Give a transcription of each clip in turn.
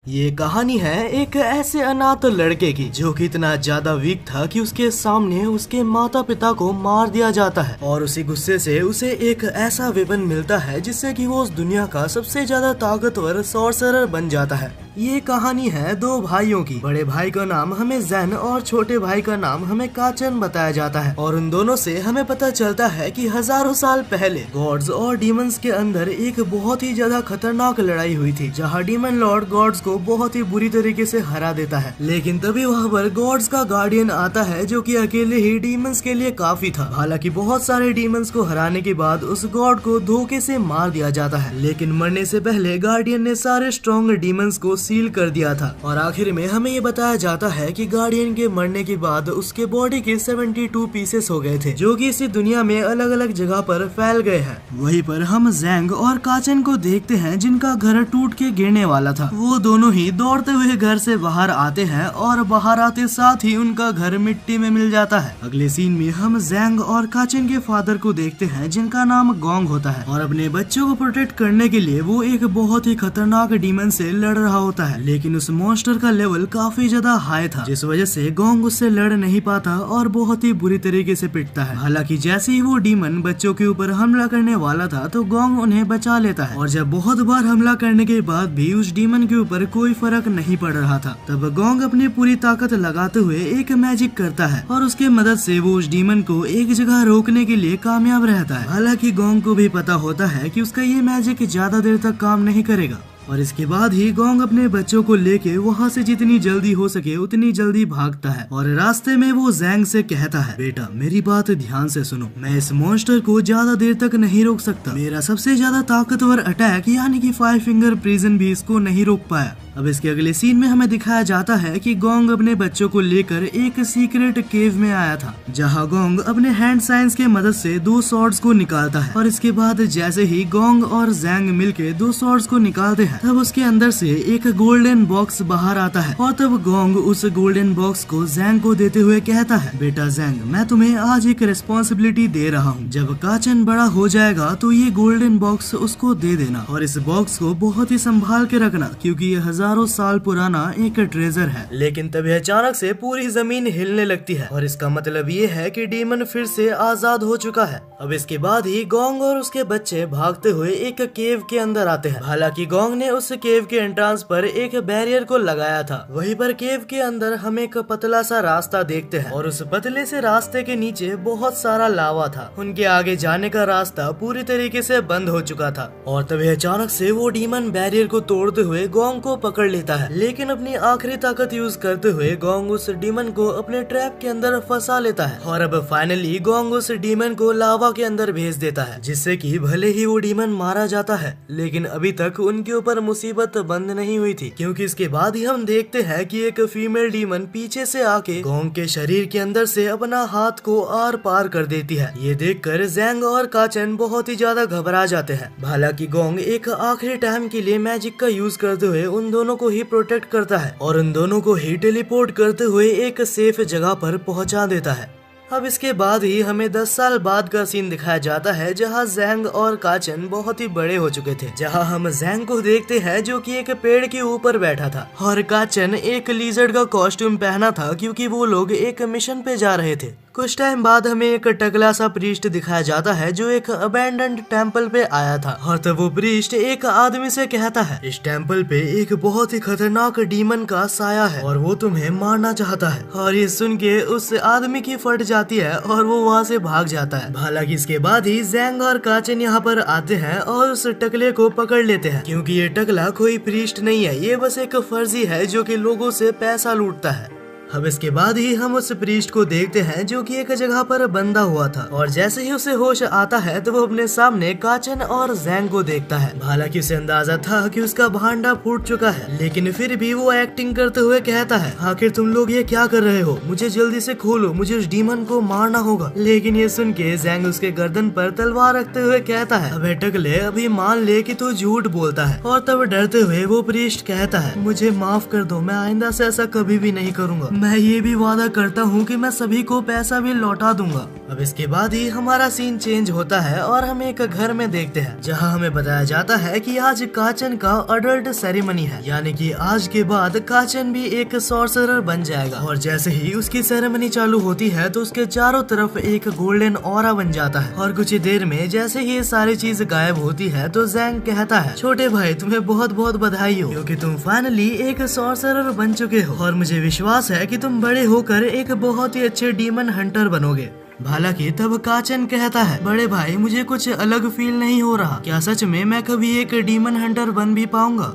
ये कहानी है एक ऐसे अनाथ लड़के की जो कि इतना ज्यादा वीक था कि उसके सामने उसके माता पिता को मार दिया जाता है और उसी गुस्से से उसे एक ऐसा वेपन मिलता है जिससे कि वो उस दुनिया का सबसे ज्यादा ताकतवर सॉर्सरर बन जाता है। ये कहानी है दो भाइयों की। बड़े भाई का नाम हमें जैन और छोटे भाई का नाम हमें काचन बताया जाता है और उन दोनों से हमें पता चलता है कि हजारों साल पहले गॉड्स और डीमंस के अंदर एक बहुत ही ज्यादा खतरनाक लड़ाई हुई थी, जहाँ डीमन लॉर्ड गॉड्स को बहुत ही बुरी तरीके से हरा देता है। लेकिन तभी वहाँ पर गॉड्स का गार्डियन आता है जो कि अकेले ही डीमंस के लिए काफी था। हालांकि बहुत सारे डीमंस को हराने के बाद उस गॉड को धोखे से मार दिया जाता है, लेकिन मरने से पहले गार्डियन ने सारे स्ट्रॉन्ग डीमंस को सील कर दिया था। और आखिर में हमें ये बताया जाता है कि गार्डियन के मरने के बाद उसके बॉडी के 72 पीसेस हो गए थे, जो कि इसी दुनिया में अलग अलग जगह पर फैल गए हैं। वहीं पर हम जैंग और काचन को देखते हैं जिनका घर टूट के गिरने वाला था। वो दोनों ही दौड़ते हुए घर से बाहर आते हैं और बाहर आते साथ ही उनका घर मिट्टी में मिल जाता है। अगले सीन में हम जैंग और काचन के फादर को देखते हैं जिनका नाम गोंग होता है और अपने बच्चों को प्रोटेक्ट करने के लिए वो एक बहुत ही खतरनाक डीमन से लड़ रहा होता है, लेकिन उस मॉन्स्टर का लेवल काफी ज्यादा हाई था, जिस वजह से गोंग उससे लड़ नहीं पाता और बहुत ही बुरी तरीके से पिटता है। हालांकि जैसे ही वो डीमन बच्चों के ऊपर हमला करने वाला था तो गोंग उन्हें बचा लेता है और जब बहुत बार हमला करने के बाद भी उस डीमन के ऊपर कोई फर्क नहीं पड़ रहा था, तब गोंग अपनी पूरी ताकत लगाते हुए एक मैजिक करता है और उसके मदद से वो उस डीमन को एक जगह रोकने के लिए कामयाब रहता है। हालांकि गोंग को भी पता होता है कि उसका ये मैजिक ज्यादा देर तक काम नहीं करेगा और इसके बाद ही गोंग अपने बच्चों को लेके वहाँ से जितनी जल्दी हो सके उतनी जल्दी भागता है और रास्ते में वो जैंग से कहता है, बेटा मेरी बात ध्यान से सुनो, मैं इस मॉन्स्टर को ज्यादा देर तक नहीं रोक सकता। मेरा सबसे ज्यादा ताकतवर अटैक यानी कि 5 फिंगर प्रिजन भी इसको नहीं रोक पाया। अब इसके अगले सीन में हमें दिखाया जाता है कि गोंग अपने बच्चों को लेकर एक सीक्रेट केव में आया था, जहां गोंग अपने हैंड साइंस के मदद से 2 स्वॉर्ड्स को निकालता है और इसके बाद जैसे ही गोंग और जैंग मिलके 2 स्वॉर्ड्स को निकालते हैं तब उसके अंदर से एक गोल्डन बॉक्स बाहर आता है और तब गोंग उस गोल्डन बॉक्स को जैंग को देते हुए कहता है, बेटा जैंग मैं तुम्हें आज एक रिस्पॉन्सिबिलिटी दे रहा हूँ, जब काचन बड़ा हो जाएगा तो ये गोल्डन बॉक्स उसको दे देना और इस बॉक्स को बहुत ही संभाल के रखना क्योंकि ये हजारों साल पुराना एक ट्रेजर है। लेकिन तभी अचानक से पूरी जमीन हिलने लगती है और इसका मतलब ये है कि डीमन फिर से आजाद हो चुका है। अब इसके बाद ही गोंग और उसके बच्चे भागते हुए एक केव के अंदर आते हैं। हालांकि गोंग ने उस केव के एंट्रेंस पर एक बैरियर को लगाया था। वहीं पर केव के अंदर हम एक पतला सा रास्ता देखते हैं और उस पतले से रास्ते के नीचे बहुत सारा लावा था। उनके आगे जाने का रास्ता पूरी तरीके से बंद हो चुका था और तभी अचानक से वो डीमन बैरियर को तोड़ते हुए गोंग को पकड़ लेता है, लेकिन अपनी आखिरी ताकत यूज करते हुए गोंग उस डीमन को अपने ट्रैप के अंदर फंसा लेता है और अब फाइनली गोंग उस डीमन को लावा के अंदर भेज देता है, जिससे कि भले ही वो डीमन मारा जाता है लेकिन अभी तक उनके ऊपर मुसीबत बंद नहीं हुई थी, क्योंकि इसके बाद ही हम देखते हैं कि एक फीमेल डीमन पीछे से आके गोंग के शरीर के अंदर से अपना हाथ को आर पार कर देती है। ये देखकर जैंग और काचन बहुत ही ज्यादा घबरा जाते हैं। हालांकि गोंग एक आखिरी टाइम के लिए मैजिक का यूज करते हुए उन दोनों को ही प्रोटेक्ट करता है और उन दोनों को ही टेलीपोर्ट करते हुए एक सेफ जगह पर पहुंचा देता है। अब इसके बाद ही हमें 10 साल बाद का सीन दिखाया जाता है, जहां जैंग और काचन बहुत ही बड़े हो चुके थे। जहां हम जैंग को देखते हैं जो कि एक पेड़ के ऊपर बैठा था और काचन एक लिजर्ड का कॉस्ट्यूम पहना था क्योंकि वो लोग एक मिशन पे जा रहे थे। कुछ टाइम बाद हमें एक टकला सा प्रीस्ट दिखाया जाता है जो एक अबैंडन्ड टेम्पल पे आया था और तब वो प्रीस्ट एक आदमी से कहता है, इस टेम्पल पे एक बहुत ही खतरनाक डीमन का साया है और वो तुम्हें मारना चाहता है। और ये सुन के उस आदमी की फट जाती है और वो वहाँ से भाग जाता है। हालांकि इसके बाद ही जैंग और काचन यहाँ पर आते हैं और उस टकले को पकड़ लेते हैं, क्योंकि ये टकला कोई प्रीस्ट नहीं है, ये बस एक फर्जी है जो कि लोगों से पैसा लूटता है। अब इसके बाद ही हम उस प्रीस्ट को देखते हैं जो कि एक जगह पर बंधा हुआ था और जैसे ही उसे होश आता है तो वो अपने सामने काचन और जैंग को देखता है। हालांकि उसे अंदाजा था कि उसका भांडा फूट चुका है, लेकिन फिर भी वो एक्टिंग करते हुए कहता है, आखिर तुम लोग ये क्या कर रहे हो, मुझे जल्दी से खोलो, मुझे उस डीमन को मारना होगा। लेकिन ये सुन के जैंग उसके गर्दन पर तलवार रखते हुए कहता है, अबे टकले अभी मान ले कि तू झूठ बोलता है। और तब डरते हुए वो प्रीस्ट कहता है, मुझे माफ कर दो, मैं आइंदा से ऐसा कभी भी नहीं करूंगा। मैं ये भी वादा करता हूँ कि मैं सभी को पैसा भी लौटा दूंगा। अब इसके बाद ही हमारा सीन चेंज होता है और हम एक घर में देखते हैं जहाँ हमें बताया जाता है कि आज काचन का अडल्ट सेरेमनी है, यानी कि आज के बाद काचन भी एक सॉर्सरर बन जाएगा। और जैसे ही उसकी सेरेमनी चालू होती है तो उसके चारों तरफ एक गोल्डन ऑरा बन जाता है और कुछ ही देर में जैसे ही ये सारी चीज गायब होती है तो जैंग कहता है, छोटे भाई तुम्हें बहुत बहुत बधाई हो क्योंकि तुम फाइनली एक सॉर्सरर बन चुके हो और मुझे विश्वास है कि तुम बड़े होकर एक बहुत ही अच्छे डीमन हंटर बनोगे। हालांकि तब काचन कहता है, बड़े भाई मुझे कुछ अलग फील नहीं हो रहा, क्या सच में मैं कभी एक डीमन हंटर बन भी पाऊंगा?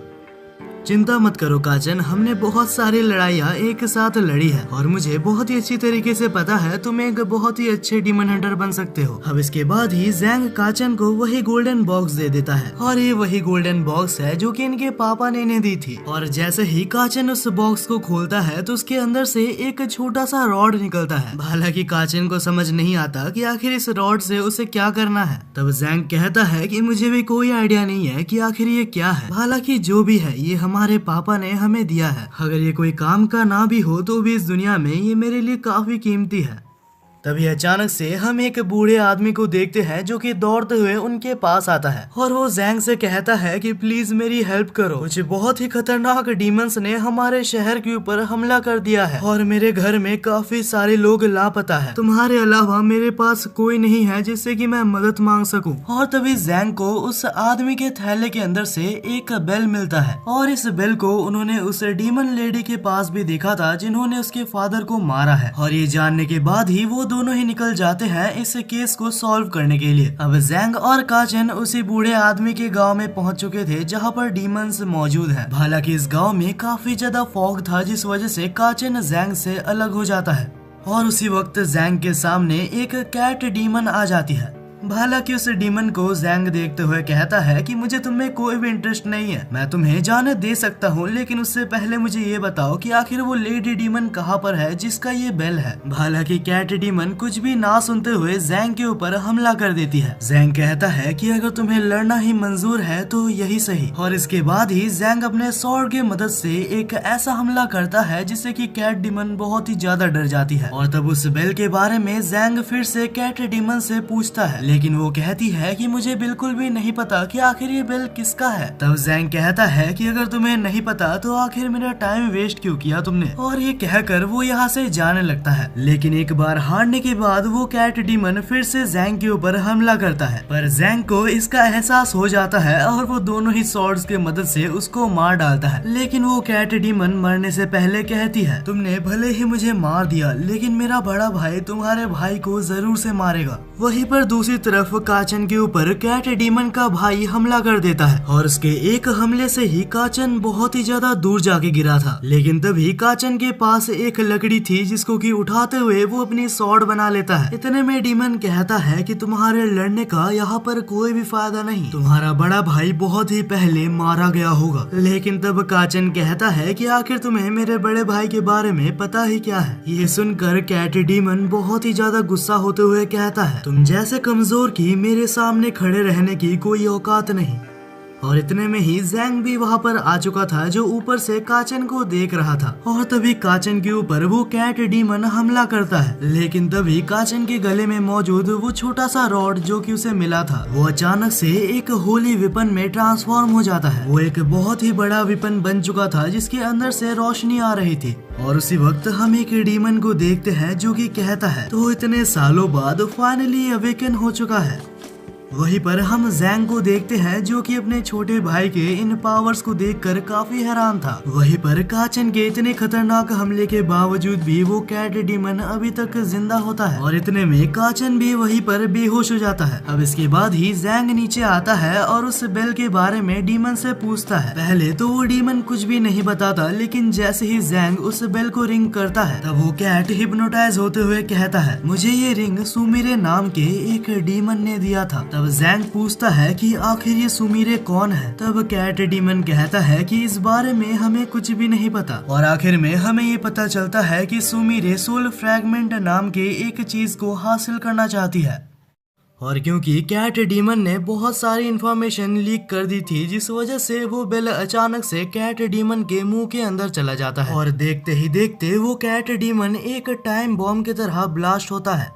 चिंता मत करो काचन, हमने बहुत सारी लड़ाइयाँ एक साथ लड़ी है और मुझे बहुत ही अच्छी तरीके से पता है तुम एक बहुत ही अच्छे डीमन हंटर बन सकते हो। अब इसके बाद ही जैंग काचन को वही गोल्डन बॉक्स दे देता है और ये वही गोल्डन बॉक्स है जो कि इनके पापा ने इन्हें दी थी। और जैसे ही काचन उस बॉक्स को खोलता है तो उसके अंदर से एक छोटा सा रॉड निकलता है। हालांकि काचन को समझ नहीं आता कि आखिर इस रॉड से उसे क्या करना है। तब जैंग कहता है कि मुझे भी कोई आइडिया नहीं है कि आखिर ये क्या है, हालांकि जो भी है ये हमारे पापा ने हमें दिया है। अगर ये कोई काम का ना भी हो तो भी इस दुनिया में ये मेरे लिए काफी कीमती है। तभी अचानक से हम एक बूढ़े आदमी को देखते हैं जो कि दौड़ते हुए उनके पास आता है और वो जैंग से कहता है कि प्लीज मेरी हेल्प करो, कुछ बहुत ही खतरनाक डीमंस ने हमारे शहर के ऊपर हमला कर दिया है और मेरे घर में काफी सारे लोग लापता है। तुम्हारे अलावा मेरे पास कोई नहीं है जिससे कि मैं मदद मांग सकूं। और तभी जैंग को उस आदमी के थैले के अंदर से एक बेल मिलता है और इस बेल को उन्होंने उस डीमन लेडी के पास भी देखा था जिन्होंने उसके फादर को मारा है। और ये जानने के बाद ही वो दोनों ही निकल जाते हैं इस केस को सॉल्व करने के लिए। अब जैंग और काचन उसी बूढ़े आदमी के गांव में पहुंच चुके थे जहां पर डीमंस मौजूद हैं। हालांकि इस गांव में काफी ज्यादा फॉग था जिस वजह से काचन जैंग से अलग हो जाता है और उसी वक्त जैंग के सामने एक कैट डीमन आ जाती है। हालांकि उस डीमन को जैंग देखते हुए कहता है कि मुझे तुम्हें कोई भी इंटरेस्ट नहीं है, मैं तुम्हें जाने दे सकता हूँ, लेकिन उससे पहले मुझे ये बताओ कि आखिर वो लेडी डीमन कहाँ पर है जिसका ये बेल है। हालांकि कैट डीमन कुछ भी ना सुनते हुए जैंग के ऊपर हमला कर देती है। जैंग कहता है कि अगर तुम्हें लड़ना ही मंजूर है तो यही सही। और इसके बाद ही जैंग अपने स्वॉर्ड की मदद से एक ऐसा हमला करता है जिससे कि कैट डीमन बहुत ही ज्यादा डर जाती है। और तब उस बेल के बारे में जैंग फिर से कैट डीमन से पूछता है, लेकिन वो कहती है कि मुझे बिल्कुल भी नहीं पता कि आखिर ये बेल किसका है। तब जैंग कहता है कि अगर तुम्हें नहीं पता तो आखिर मेरा टाइम वेस्ट क्यों किया तुमने। और ये कहकर वो यहाँ से जाने लगता है। लेकिन एक बार हारने के बाद वो कैट डीमन फिर से जैंग के ऊपर हमला करता है, पर जैंग को इसका एहसास हो जाता है और वो दोनों ही स्वॉर्ड्स की मदद से उसको मार डालता है। लेकिन वो कैट डीमन मरने से पहले कहती है, तुमने भले ही मुझे मार दिया लेकिन मेरा बड़ा भाई तुम्हारे भाई को जरूर से मारेगा। वहीं पर दूसरी तरफ काचन के ऊपर कैट डीमन का भाई हमला कर देता है और उसके एक हमले से ही काचन बहुत ही ज्यादा दूर जाके गिरा था। लेकिन तभी काचन के पास एक लकड़ी थी जिसको कि उठाते हुए वो अपनी स्वॉर्ड बना लेता है। इतने में डीमन कहता है कि तुम्हारे लड़ने का यहाँ पर कोई भी फायदा नहीं, तुम्हारा बड़ा भाई बहुत ही पहले मारा गया होगा। लेकिन तब काचन कहता है कि आखिर तुम्हें मेरे बड़े भाई के बारे में पता ही क्या है। ये सुनकर कैट डीमन बहुत ही ज्यादा गुस्सा होते हुए कहता है, तुम जैसे कमजोर की मेरे सामने खड़े रहने की कोई औकात नहीं। और इतने में ही जैंग भी वहाँ पर आ चुका था जो ऊपर से काचन को देख रहा था। और तभी काचन के ऊपर वो कैट डीमन हमला करता है। लेकिन तभी काचन के गले में मौजूद वो छोटा सा रॉड जो कि उसे मिला था वो अचानक से एक होली विपन में ट्रांसफॉर्म हो जाता है। वो एक बहुत ही बड़ा विपन बन चुका था जिसके अंदर से रोशनी आ रही थी। और उसी वक्त हम एक डीमन को देखते हैं जो कि कहता है, तो इतने सालों बाद फाइनली अवेकन हो चुका है। वहीं पर हम जैंग को देखते हैं जो कि अपने छोटे भाई के इन पावर्स को देखकर काफी हैरान था। वहीं पर काचन के इतने खतरनाक हमले के बावजूद भी वो कैट डीमन अभी तक जिंदा होता है। और इतने में काचन भी वहीं पर बेहोश हो जाता है। अब इसके बाद ही जैंग नीचे आता है और उस बेल के बारे में डीमन से पूछता है। पहले तो वो डीमन कुछ भी नहीं बताता, लेकिन जैसे ही जैंग उस बेल को रिंग करता है तब वो कैट हिप्नोटाइज होते हुए कहता है, मुझे ये रिंग सुमीरे नाम के एक डीमन ने दिया था। तब जैंग पूछता है कि आखिर ये सुमीरे कौन है। तब कैट डीमन कहता है कि इस बारे में हमें कुछ भी नहीं पता। और आखिर में हमें ये पता चलता है कि सुमीरे सोल फ्रैगमेंट नाम के एक चीज को हासिल करना चाहती है। और क्योंकि कैट डीमन ने बहुत सारी इंफॉर्मेशन लीक कर दी थी, जिस वजह से वो बेल अचानक से कैट डीमन के मुंह के अंदर चला जाता है और देखते ही देखते वो कैट डीमन एक टाइम बॉम्ब की तरह ब्लास्ट होता है।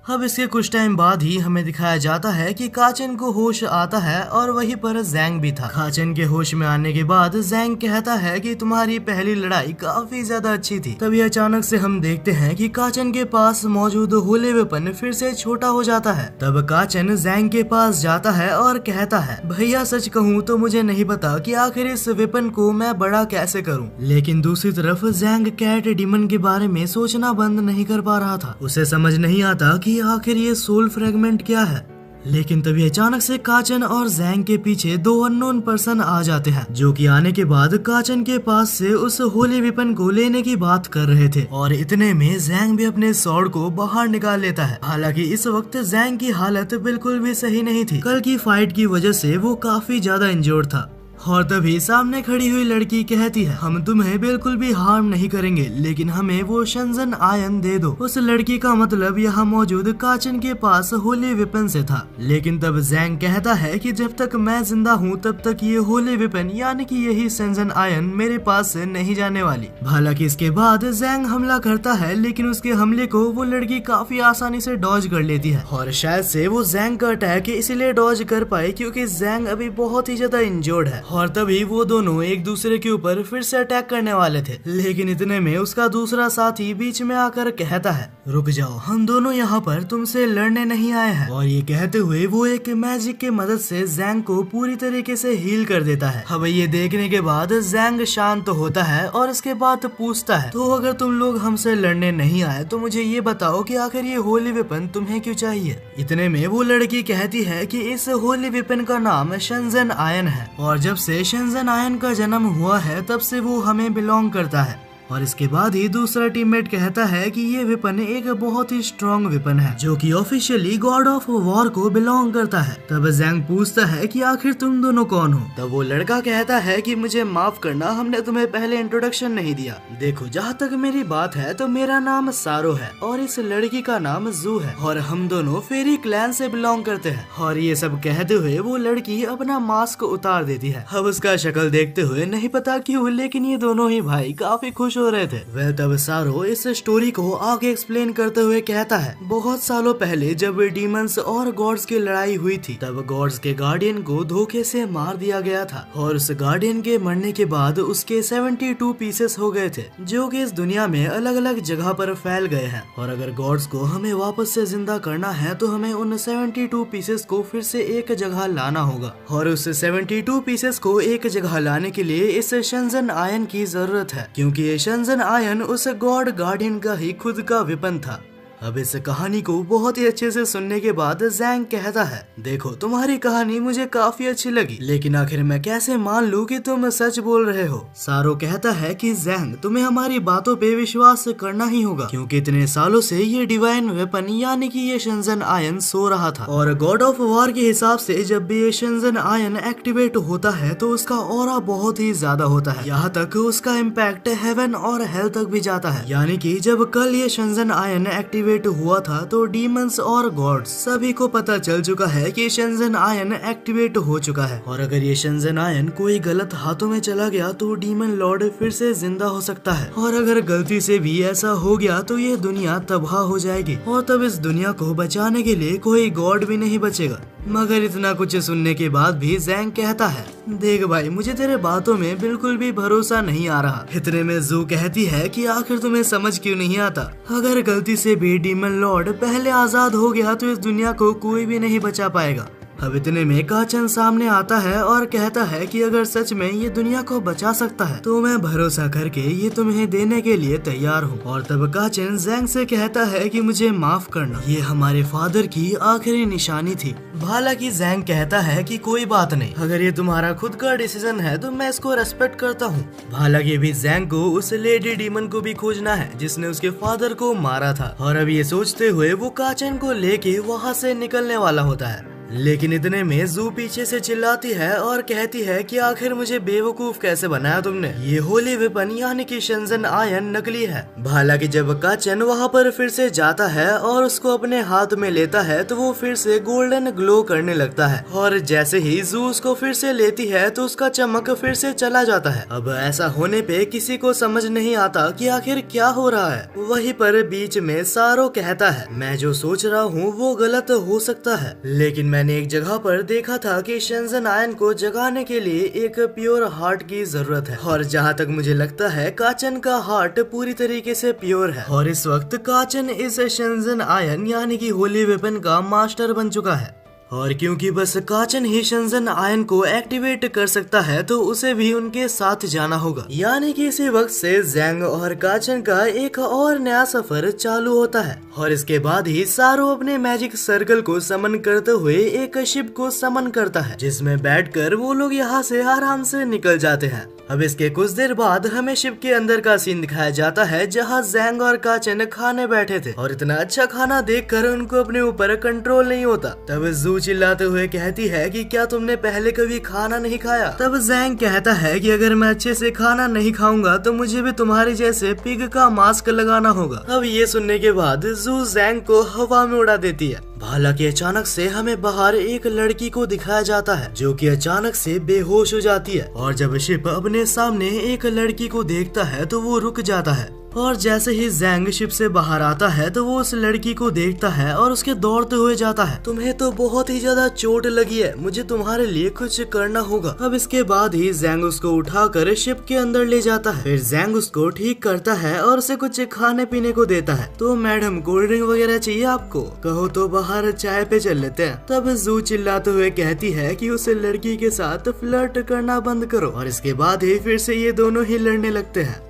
अब इसके कुछ टाइम बाद ही हमें दिखाया जाता है कि काचन को होश आता है और वहीं पर जैंग भी था। काचन के होश में आने के बाद जैंग कहता है कि तुम्हारी पहली लड़ाई काफी ज्यादा अच्छी थी। तभी अचानक से हम देखते हैं कि काचन के पास मौजूद होले वेपन फिर से छोटा हो जाता है। तब काचन जैंग के पास जाता है और कहता है, भैया सच कहूँ तो मुझे नहीं पता कि आखिर इस वेपन को मैं बड़ा कैसे करूँ। लेकिन दूसरी तरफ जैंग कैट डीमन के बारे में सोचना बंद नहीं कर पा रहा था। उसे समझ नहीं आता कि आखिर ये सोल फ्रेगमेंट क्या है। लेकिन तभी अचानक से काचन और जैंग के पीछे दो अननोन पर्सन आ जाते हैं, जो कि आने के बाद काचन के पास से उस होली वेपन को लेने की बात कर रहे थे। और इतने में जैंग भी अपने स्वॉर्ड को बाहर निकाल लेता है। हालांकि इस वक्त जैंग की हालत बिल्कुल भी सही नहीं थी। कल की फाइट की वजह से वो काफी ज्यादा इंजर्ड था। और तभी सामने खड़ी हुई लड़की कहती है, हम तुम्हें बिल्कुल भी हार्म नहीं करेंगे, लेकिन हमें वो शंजन आयन दे दो। उस लड़की का मतलब यहाँ मौजूद काचन के पास होली वेपन से था। लेकिन तब जैंग कहता है कि जब तक मैं जिंदा हूँ तब तक ये होली वेपन यानी कि यही शंजन आयन मेरे पास से नहीं जाने वाली। हालांकि इसके बाद जैंग हमला करता है, लेकिन उसके हमले को वो लड़की काफी आसानी से डॉज कर लेती है। और शायद से वो जैंग का अटैक इसीलिए डॉज कर पाए क्योंकि जैंग अभी बहुत ही ज्यादा इंजर्ड है। और तभी वो दोनों एक दूसरे के ऊपर फिर से अटैक करने वाले थे। लेकिन इतने में उसका दूसरा साथी बीच में आकर कहता है, रुक जाओ, हम दोनों यहाँ पर तुमसे लड़ने नहीं आए हैं। और ये कहते हुए वो एक मैजिक के मदद से जैंग को पूरी तरीके से हील कर देता है। अब ये देखने के बाद जैंग शांत होता है और इसके बाद पूछता है, तो अगर तुम लोग हमसे लड़ने नहीं आए तो मुझे ये बताओ कि आखिर ये होली वेपन तुम्हें क्यों चाहिए। इतने में वो लड़की कहती है कि इस होली वेपन का नाम शंजन आयन है और जब से शंजन आयन का जन्म हुआ है तब से वो हमें बिलोंग करता है। और इसके बाद ही दूसरा टीममेट कहता है कि ये वेपन एक बहुत ही स्ट्रॉन्ग वेपन है जो कि ऑफिशियली गॉड ऑफ वॉर को बिलोंग करता है। तब जैंग पूछता है कि आखिर तुम दोनों कौन हो। तब वो लड़का कहता है कि मुझे माफ करना, हमने तुम्हें पहले इंट्रोडक्शन नहीं दिया। देखो, जहाँ तक मेरी बात है तो मेरा नाम सारो है और इस लड़की का नाम जू है और हम दोनों फेरी क्लैन से बिलोंग करते हैं। और ये सब कहते हुए वो लड़की अपना मास्क उतार देती है। अब उसका शक्ल देखते हुए नहीं पता क्यों, लेकिन ये दोनों ही भाई काफी खुश हो रहे थे। वह तब सारो इस स्टोरी को आगे एक्सप्लेन करते हुए कहता है, बहुत सालों पहले जब डीमंस और गॉड्स की लड़ाई हुई थी तब गॉड्स के गार्डियन को धोखे से मार दिया गया था और उस गार्डियन के मरने के बाद उसके 72 पीसेस हो गए थे जो कि इस दुनिया में अलग अलग जगह पर फैल गए हैं। और अगर गॉड्स को हमें वापस से जिंदा करना है तो हमें उन 72 पीसेस को फिर से एक जगह लाना होगा और उस 72 पीसेस को एक जगह लाने के लिए इस शंजन आयन की जरूरत है, क्योंकि ये शंजन आयन उस गॉड गार्डियन का ही खुद का वेपन था। अब इस कहानी को बहुत ही अच्छे से सुनने के बाद जैंग कहता है, देखो तुम्हारी कहानी मुझे काफी अच्छी लगी, लेकिन आखिर मैं कैसे मान लूं कि तुम सच बोल रहे हो। सारो कहता है कि जैंग, तुम्हें हमारी बातों पे विश्वास करना ही होगा, क्योंकि इतने सालों से ये डिवाइन वेपन यानी कि ये शंजन आयन सो रहा था और गॉड ऑफ वॉर के हिसाब से जब भी ये शंजन आयन एक्टिवेट होता है तो उसका ऑरा बहुत ही ज्यादा होता है, यहाँ तक उसका इम्पैक्ट हेवन और हेल तक भी जाता है। यानी कि जब कल ये शंजन आयन एक्टिवेट हुआ था तो डीमंस और गॉड्स सभी को पता चल चुका है कि शंजन आयन एक्टिवेट हो चुका है और अगर ये शंजन आयन कोई गलत हाथों में चला गया तो डीमन लॉर्ड फिर से जिंदा हो सकता है और अगर गलती से भी ऐसा हो गया तो ये दुनिया तबाह हो जाएगी और तब इस दुनिया को बचाने के लिए कोई गॉड भी नहीं बचेगा। मगर इतना कुछ सुनने के बाद भी जैंग कहता है, देख भाई, मुझे तेरे बातों में बिल्कुल भी भरोसा नहीं आ रहा। इतने में जू कहती है कि आखिर तुम्हें समझ क्यों नहीं आता, अगर गलती से भी डीमन लॉर्ड पहले आजाद हो गया तो इस दुनिया को कोई भी नहीं बचा पाएगा। अब इतने में काचन सामने आता है और कहता है कि अगर सच में ये दुनिया को बचा सकता है तो मैं भरोसा करके ये तुम्हें देने के लिए तैयार हूँ। और तब काचन जैंग से कहता है कि मुझे माफ करना, ये हमारे फादर की आखिरी निशानी थी। हालांकि जैंग कहता है कि कोई बात नहीं, अगर ये तुम्हारा खुद का डिसीजन है तो मैं इसको रेस्पेक्ट करता हूँ। हालांकि अभी जैंग को उस लेडी डीमन को भी खोजना है जिसने उसके फादर को मारा था और अब ये सोचते हुए वो काचन को लेके वहाँ से निकलने वाला होता है। लेकिन इतने में जू पीछे से चिल्लाती है और कहती है कि आखिर मुझे बेवकूफ कैसे बनाया तुमने, ये होली वेपन यानी कि शेंजन आयन नकली है। हालांकि जब काचन वहाँ पर फिर से जाता है और उसको अपने हाथ में लेता है तो वो फिर से गोल्डन ग्लो करने लगता है, और जैसे ही जू उसको फिर से लेती है तो उसका चमक फिर से चला जाता है। अब ऐसा होने पे किसी को समझ नहीं आता कि आखिर क्या हो रहा है। वहीं पर बीच में सारो कहता है, मैं जो सोच रहा हूँ वो गलत हो सकता है, लेकिन मैंने एक जगह पर देखा था कि शेंजन आयन को जगाने के लिए एक प्योर हार्ट की जरूरत है, और जहाँ तक मुझे लगता है काचन का हार्ट पूरी तरीके से प्योर है, और इस वक्त काचन इस शेंजन आयन यानी कि होली वेपन का मास्टर बन चुका है। और क्योंकि बस काचन ही शेंजन आयन को एक्टिवेट कर सकता है तो उसे भी उनके साथ जाना होगा, यानी कि इसी वक्त से जैंग और काचन का एक और नया सफर चालू होता है। और इसके बाद ही सारो अपने मैजिक सर्कल को समन करते हुए एक शिप को समन करता है, जिसमें बैठकर वो लोग यहाँ से आराम से निकल जाते हैं। अब इसके कुछ देर बाद हमें शिप के अंदर का सीन दिखाया जाता है, जहाँ जैंग और काचन खाने बैठे थे, और इतना अच्छा खाना देखकर उनको अपने ऊपर कंट्रोल नहीं होता। तब जू चिल्लाते हुए कहती है कि क्या तुमने पहले कभी खाना नहीं खाया? तब जैंग कहता है कि अगर मैं अच्छे से खाना नहीं खाऊंगा तो मुझे भी तुम्हारी जैसे पिग का मास्क लगाना होगा। अब ये सुनने के बाद जू जैंग को हवा में उड़ा देती है। हालांकि अचानक से हमें बाहर एक लड़की को दिखाया जाता है जो कि अचानक से बेहोश हो जाती है, और जब शिप अपने सामने एक लड़की को देखता है तो वो रुक जाता है, और जैसे ही जैंग शिप से बाहर आता है तो वो उस लड़की को देखता है और उसके दौड़ते हुए जाता है। तुम्हें तो बहुत ही ज्यादा चोट लगी है, मुझे तुम्हारे लिए कुछ करना होगा। अब इसके बाद ही जैंग उसको उठाकर शिप के अंदर ले जाता है। फिर जैंग उसको ठीक करता है और उसे कुछ खाने पीने को देता है। तो मैडम कोल्ड ड्रिंक वगैरह चाहिए आपको? कहो तो बाहर चाय पे चल लेते हैं। तब जू चिल्लाते हुए कहती है कि उस लड़की के साथ फ्लर्ट करना बंद करो, और इसके बाद ही फिर से ये दोनों ही लड़ने लगते हैं।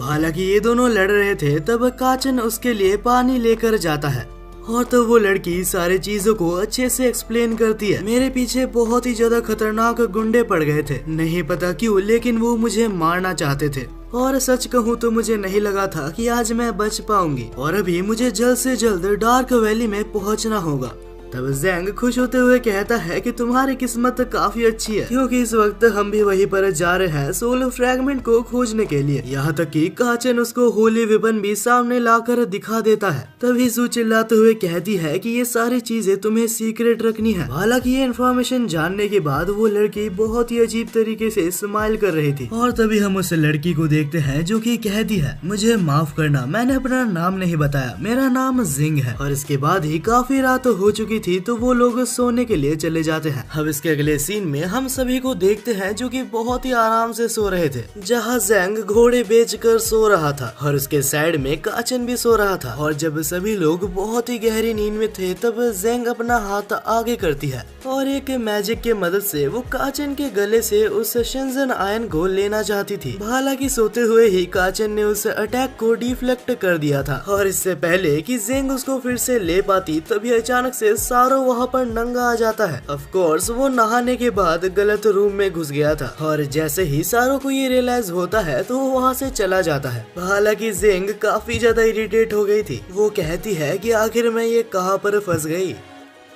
हालांकि ये दोनों लड़ रहे थे तब काचन उसके लिए पानी लेकर जाता है, और तो वो लड़की सारी चीजों को अच्छे से एक्सप्लेन करती है। मेरे पीछे बहुत ही ज्यादा खतरनाक गुंडे पड़ गए थे, नहीं पता क्यों, लेकिन वो मुझे मारना चाहते थे, और सच कहूँ तो मुझे नहीं लगा था कि आज मैं बच पाऊंगी, और अभी मुझे जल्द से जल्द डार्क वैली में पहुँचना होगा। तब जैंग खुश होते हुए कहता है कि तुम्हारी किस्मत काफी अच्छी है, क्योंकि इस वक्त हम भी वहीं पर जा रहे हैं सोल फ्रैगमेंट को खोजने के लिए। यहाँ तक कि काचन उसको होली वेपन भी सामने लाकर दिखा देता है। तभी जू चिल्लाते हुए कहती है कि ये सारी चीजें तुम्हें सीक्रेट रखनी है। हालांकि ये इन्फॉर्मेशन जानने के बाद वो लड़की बहुत ही अजीब तरीके से स्माइल कर रही थी, और तभी हम उस लड़की को देखते हैं जो कि कहती है, मुझे माफ करना, मैंने अपना नाम नहीं बताया, मेरा नाम जिंग है। और इसके बाद ही काफी रात हो चुकी थी तो वो लोग सोने के लिए चले जाते हैं। अब इसके अगले सीन में हम सभी को देखते हैं जो कि बहुत ही आराम से सो रहे थे, जहाँ जैंग घोड़े बेचकर सो रहा था और उसके साइड में काचन भी सो रहा था। और जब सभी लोग बहुत ही गहरी नींद में थे तब जैंग अपना हाथ आगे करती है और एक मैजिक के मदद से वो काचन के गले से उस शेंजन आयन को लेना चाहती थी। हालांकि सोते हुए ही काचन ने उस अटैक को डिफ्लेक्ट कर दिया था, और इससे पहले कि जैंग उसको फिर से ले पाती तभी अचानक से सारो वहाँ पर नंगा आ जाता है। ऑफ कोर्स वो नहाने के बाद गलत रूम में घुस गया था, और जैसे ही सारो को ये रियलाइज होता है तो वो वहाँ से चला जाता है। हालांकि जैंग काफी ज्यादा इरिटेट हो गई थी, वो कहती है कि आखिर मैं ये कहाँ पर फंस गई।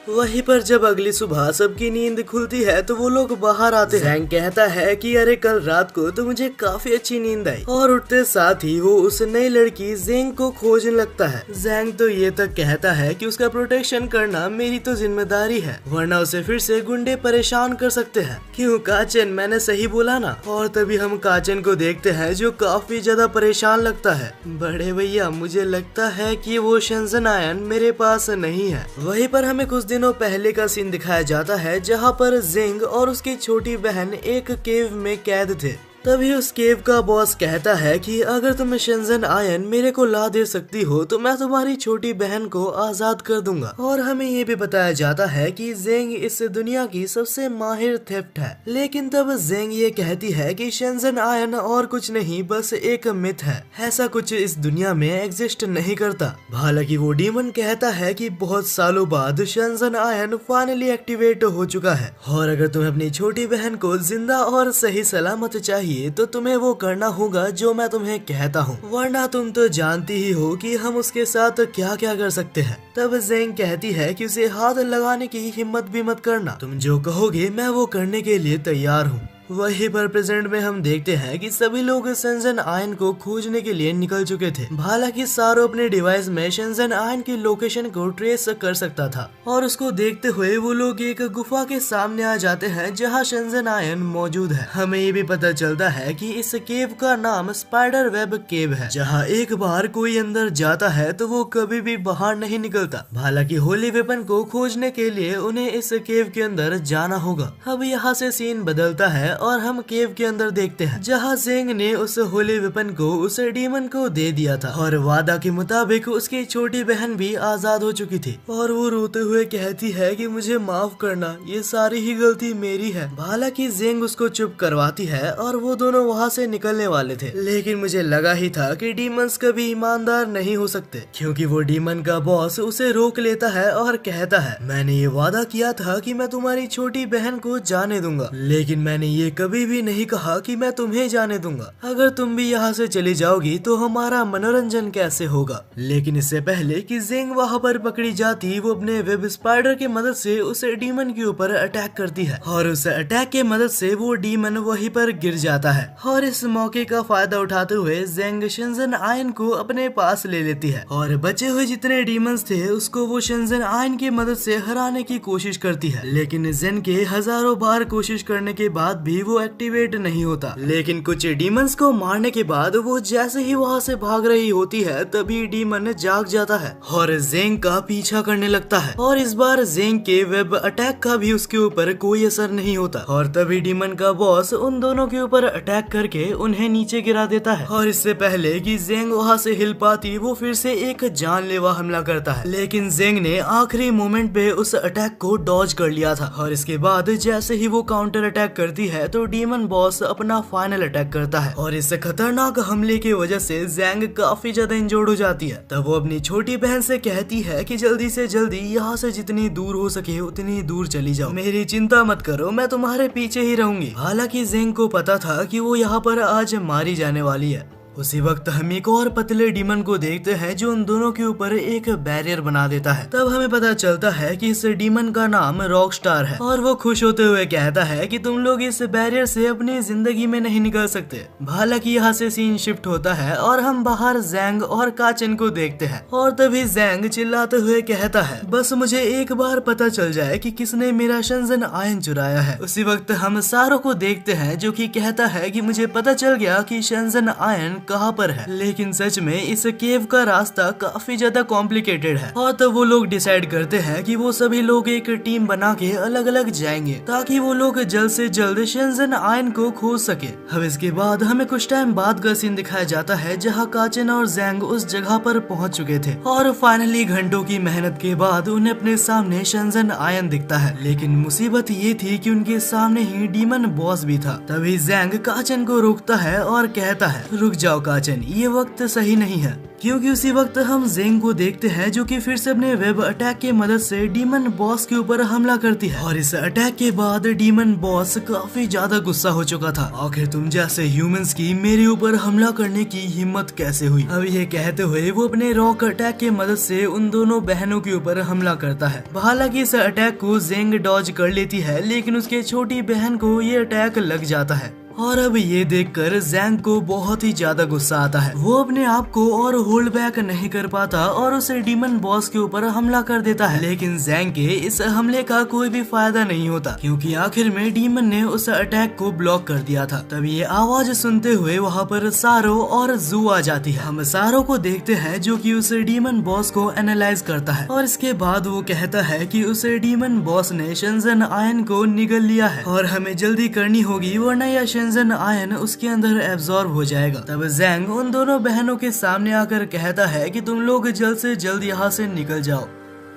वहीं पर जब अगली सुबह सबकी नींद खुलती है तो वो लोग बाहर आते हैं। जैंग कहता है कि अरे कल रात को तो मुझे काफी अच्छी नींद आई, और उठते साथ ही वो उस नई लड़की जैंग को खोजने लगता है। जैंग तो ये तक कहता है कि उसका प्रोटेक्शन करना मेरी तो जिम्मेदारी है, वरना उसे फिर से गुंडे परेशान कर सकते हैं। क्यों काचन, मैंने सही बोला ना? और तभी हम काचन को देखते हैं जो काफी ज्यादा परेशान लगता है। बड़े भैया, मुझे लगता है कि वो शेंजन आयन मेरे पास नहीं है। वहीं पर हमें कुछ दिनों पहले का सीन दिखाया जाता है जहाँ पर जिंग और उसकी छोटी बहन एक केव में कैद थे। तभी उस केव का बॉस कहता है कि अगर तुम शेंजन आयन मेरे को ला दे सकती हो तो मैं तुम्हारी छोटी बहन को आजाद कर दूंगा। और हमें ये भी बताया जाता है कि जेंग इस दुनिया की सबसे माहिर थेफ्ट है। लेकिन तब जेंग ये कहती है कि शेंजन आयन और कुछ नहीं, बस एक मिथ है, ऐसा कुछ इस दुनिया में एग्जिस्ट नहीं करता। हालांकि वो डीमन कहता है कि बहुत सालों बाद शेंजन आयन फाइनली एक्टिवेट हो चुका है, और अगर तुम्हें अपनी छोटी बहन को जिंदा और सही सलामत चाहिए चाहिए तो तुम्हें वो करना होगा जो मैं तुम्हें कहता हूँ, वरना तुम तो जानती ही हो कि हम उसके साथ क्या क्या कर सकते हैं। तब जेंग कहती है कि उसे हाथ लगाने की हिम्मत भी मत करना, तुम जो कहोगे मैं वो करने के लिए तैयार हूँ। वहीं पर प्रेजेंट में हम देखते हैं कि सभी लोग शेंजन आयन को खोजने के लिए निकल चुके थे। हालांकि सारो अपने डिवाइस में शेंजन आयन की लोकेशन को ट्रेस कर सकता था और उसको देखते हुए वो लोग एक गुफा के सामने आ जाते हैं जहां शेंजन आयन मौजूद है। हमें ये भी पता चलता है कि इस केव का नाम स्पाइडर वेब केव है, जहां एक बार कोई अंदर जाता है तो वो कभी भी बाहर नहीं निकलता। हालांकि होली वेपन को खोजने के लिए उन्हें इस केव के अंदर जाना होगा। अब यहाँ से सीन बदलता है और हम केव के अंदर देखते हैं जहाँ जेंग ने उस होली वेपन को उस डीमन को दे दिया था और वादा के मुताबिक उसकी छोटी बहन भी आजाद हो चुकी थी और वो रोते हुए कहती है कि मुझे माफ करना, ये सारी ही गलती मेरी है। हालांकि जेंग उसको चुप करवाती है और वो दोनों वहाँ से निकलने वाले थे, लेकिन मुझे लगा ही था कि डीमंस कभी ईमानदार नहीं हो सकते, क्योंकि वो डीमन का बॉस उसे रोक लेता है और कहता है मैंने ये वादा किया था कि मैं तुम्हारी छोटी बहन को जाने दूंगा, लेकिन मैंने ये कभी भी नहीं कहा कि मैं तुम्हें जाने दूंगा। अगर तुम भी यहाँ से चली जाओगी तो हमारा मनोरंजन कैसे होगा। लेकिन इससे पहले कि जेंग वहाँ पर पकड़ी जाती, वो अपने वेब स्पाइडर की मदद से उस डीमन के ऊपर अटैक करती है और उस अटैक के मदद से वो डीमन वहीं पर गिर जाता है। और इस मौके का फायदा उठाते हुए जेंग शेंजन आयन को अपने पास ले लेती है और बचे हुए जितने डीमंस थे उसको वो शेंजन आयन की मदद से हराने की कोशिश करती है। लेकिन जेन के हजारों बार कोशिश करने के बाद भी वो एक्टिवेट नहीं होता। लेकिन कुछ डीमंस को मारने के बाद वो जैसे ही वहाँ से भाग रही होती है तभी डीमन जाग जाता है और जेंग का पीछा करने लगता है और इस बार जेंग के वेब अटैक का भी उसके ऊपर कोई असर नहीं होता और तभी डीमन का बॉस उन दोनों के ऊपर अटैक करके उन्हें नीचे गिरा देता है। और इससे पहले कि जेंग वहाँ से हिल पाती वो फिर से एक जानलेवा हमला करता है, लेकिन जेंग ने आखिरी मोमेंट पे उस अटैक को डॉज कर लिया था और इसके बाद जैसे ही वो काउंटर अटैक करती है तो डीमन बॉस अपना फाइनल अटैक करता है और इस खतरनाक हमले की वजह से जेंग काफी ज्यादा इंजर्ड हो जाती है। तब वो अपनी छोटी बहन से कहती है कि जल्दी से जल्दी यहाँ से जितनी दूर हो सके उतनी दूर चली जाओ, मेरी चिंता मत करो, मैं तुम्हारे पीछे ही रहूंगी। हालांकि जेंग को पता था कि वो यहाँ पर आज मारी जाने वाली है। उसी वक्त हम एक और पतले डीमन को देखते हैं जो उन दोनों के ऊपर एक बैरियर बना देता है। तब हमें पता चलता है कि इस डीमन का नाम रॉक स्टार है और वो खुश होते हुए कहता है कि तुम लोग इस बैरियर से अपनी जिंदगी में नहीं निकल सकते। हालांकि यहाँ से सीन शिफ्ट होता है और हम बाहर जेंग और काचन को देखते हैं और तभी जेंग चिल्लाते हुए कहता है बस मुझे एक बार पता चल जाए कि किसने मेरा शेंजन आयन चुराया है। उसी वक्त हम सारो को देखते हैं जो कि कहता है कि मुझे पता चल गया कि शेंजन आयन कहाँ पर है, लेकिन सच में इस केव का रास्ता काफी ज्यादा कॉम्प्लिकेटेड है। और तब वो लोग डिसाइड करते हैं कि वो सभी लोग एक टीम बना के अलग अलग जाएंगे ताकि वो लोग जल्द से जल्द शेंजन आयन को खोज सके। अब इसके बाद हमें कुछ टाइम बाद का सीन दिखाया जाता है जहाँ काचन और जेंग उस जगह पर पहुँच चुके थे और फाइनली घंटों की मेहनत के बाद उन्हें अपने सामने शेंजन आयन दिखता है। लेकिन मुसीबत ये थी कि उनके सामने ही डीमन बॉस भी था। तभी जेंग काचन को रोकता है और कहता है रुक जाओ काचन, ये वक्त सही नहीं है, क्योंकि उसी वक्त हम जेंग को देखते हैं जो कि फिर से अपने वेब अटैक की मदद से डीमन बॉस के ऊपर हमला करती है। और इस अटैक के बाद डीमन बॉस काफी ज्यादा गुस्सा हो चुका था। आखिर तुम जैसे ह्यूमंस की मेरे ऊपर हमला करने की हिम्मत कैसे हुई। अब ये कहते हुए वो अपने रॉक अटैक की मदद से उन दोनों बहनों के ऊपर हमला करता है। हालांकि इस अटैक को जेंग डॉज कर लेती है, लेकिन उसके छोटी बहन को ये अटैक लग जाता है। और अब ये देखकर जेंग को बहुत ही ज्यादा गुस्सा आता है। वो अपने आप को और होल्ड बैक नहीं कर पाता और उस डीमन बॉस के ऊपर हमला कर देता है। लेकिन जेंग के इस हमले का कोई भी फायदा नहीं होता, क्योंकि आखिर में डीमन ने उस अटैक को ब्लॉक कर दिया था। तब ये आवाज सुनते हुए वहाँ पर सारो और जू आ जाती है। हम सारो को देखते हैं जो कि उस डीमन बॉस को एनालाइज करता है और इसके बाद वो कहता है कि उस डीमन बॉस ने शेंजन आयन को निगल लिया है और हमें जल्दी करनी होगी, वरना यह शेंजन आयन उसके अंदर एब्जॉर्ब हो जाएगा। तब जेंग उन दोनों बहनों के सामने आकर कहता है कि तुम लोग जल्द से जल्द यहाँ से निकल जाओ।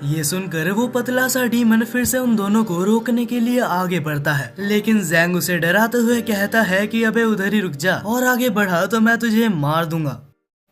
ये सुनकर वो पतला सा डीमन फिर से उन दोनों को रोकने के लिए आगे बढ़ता है, लेकिन जेंग उसे डराते हुए कहता है कि अबे उधर ही रुक जा और आगे बढ़ा तो मैं तुझे मार दूंगा।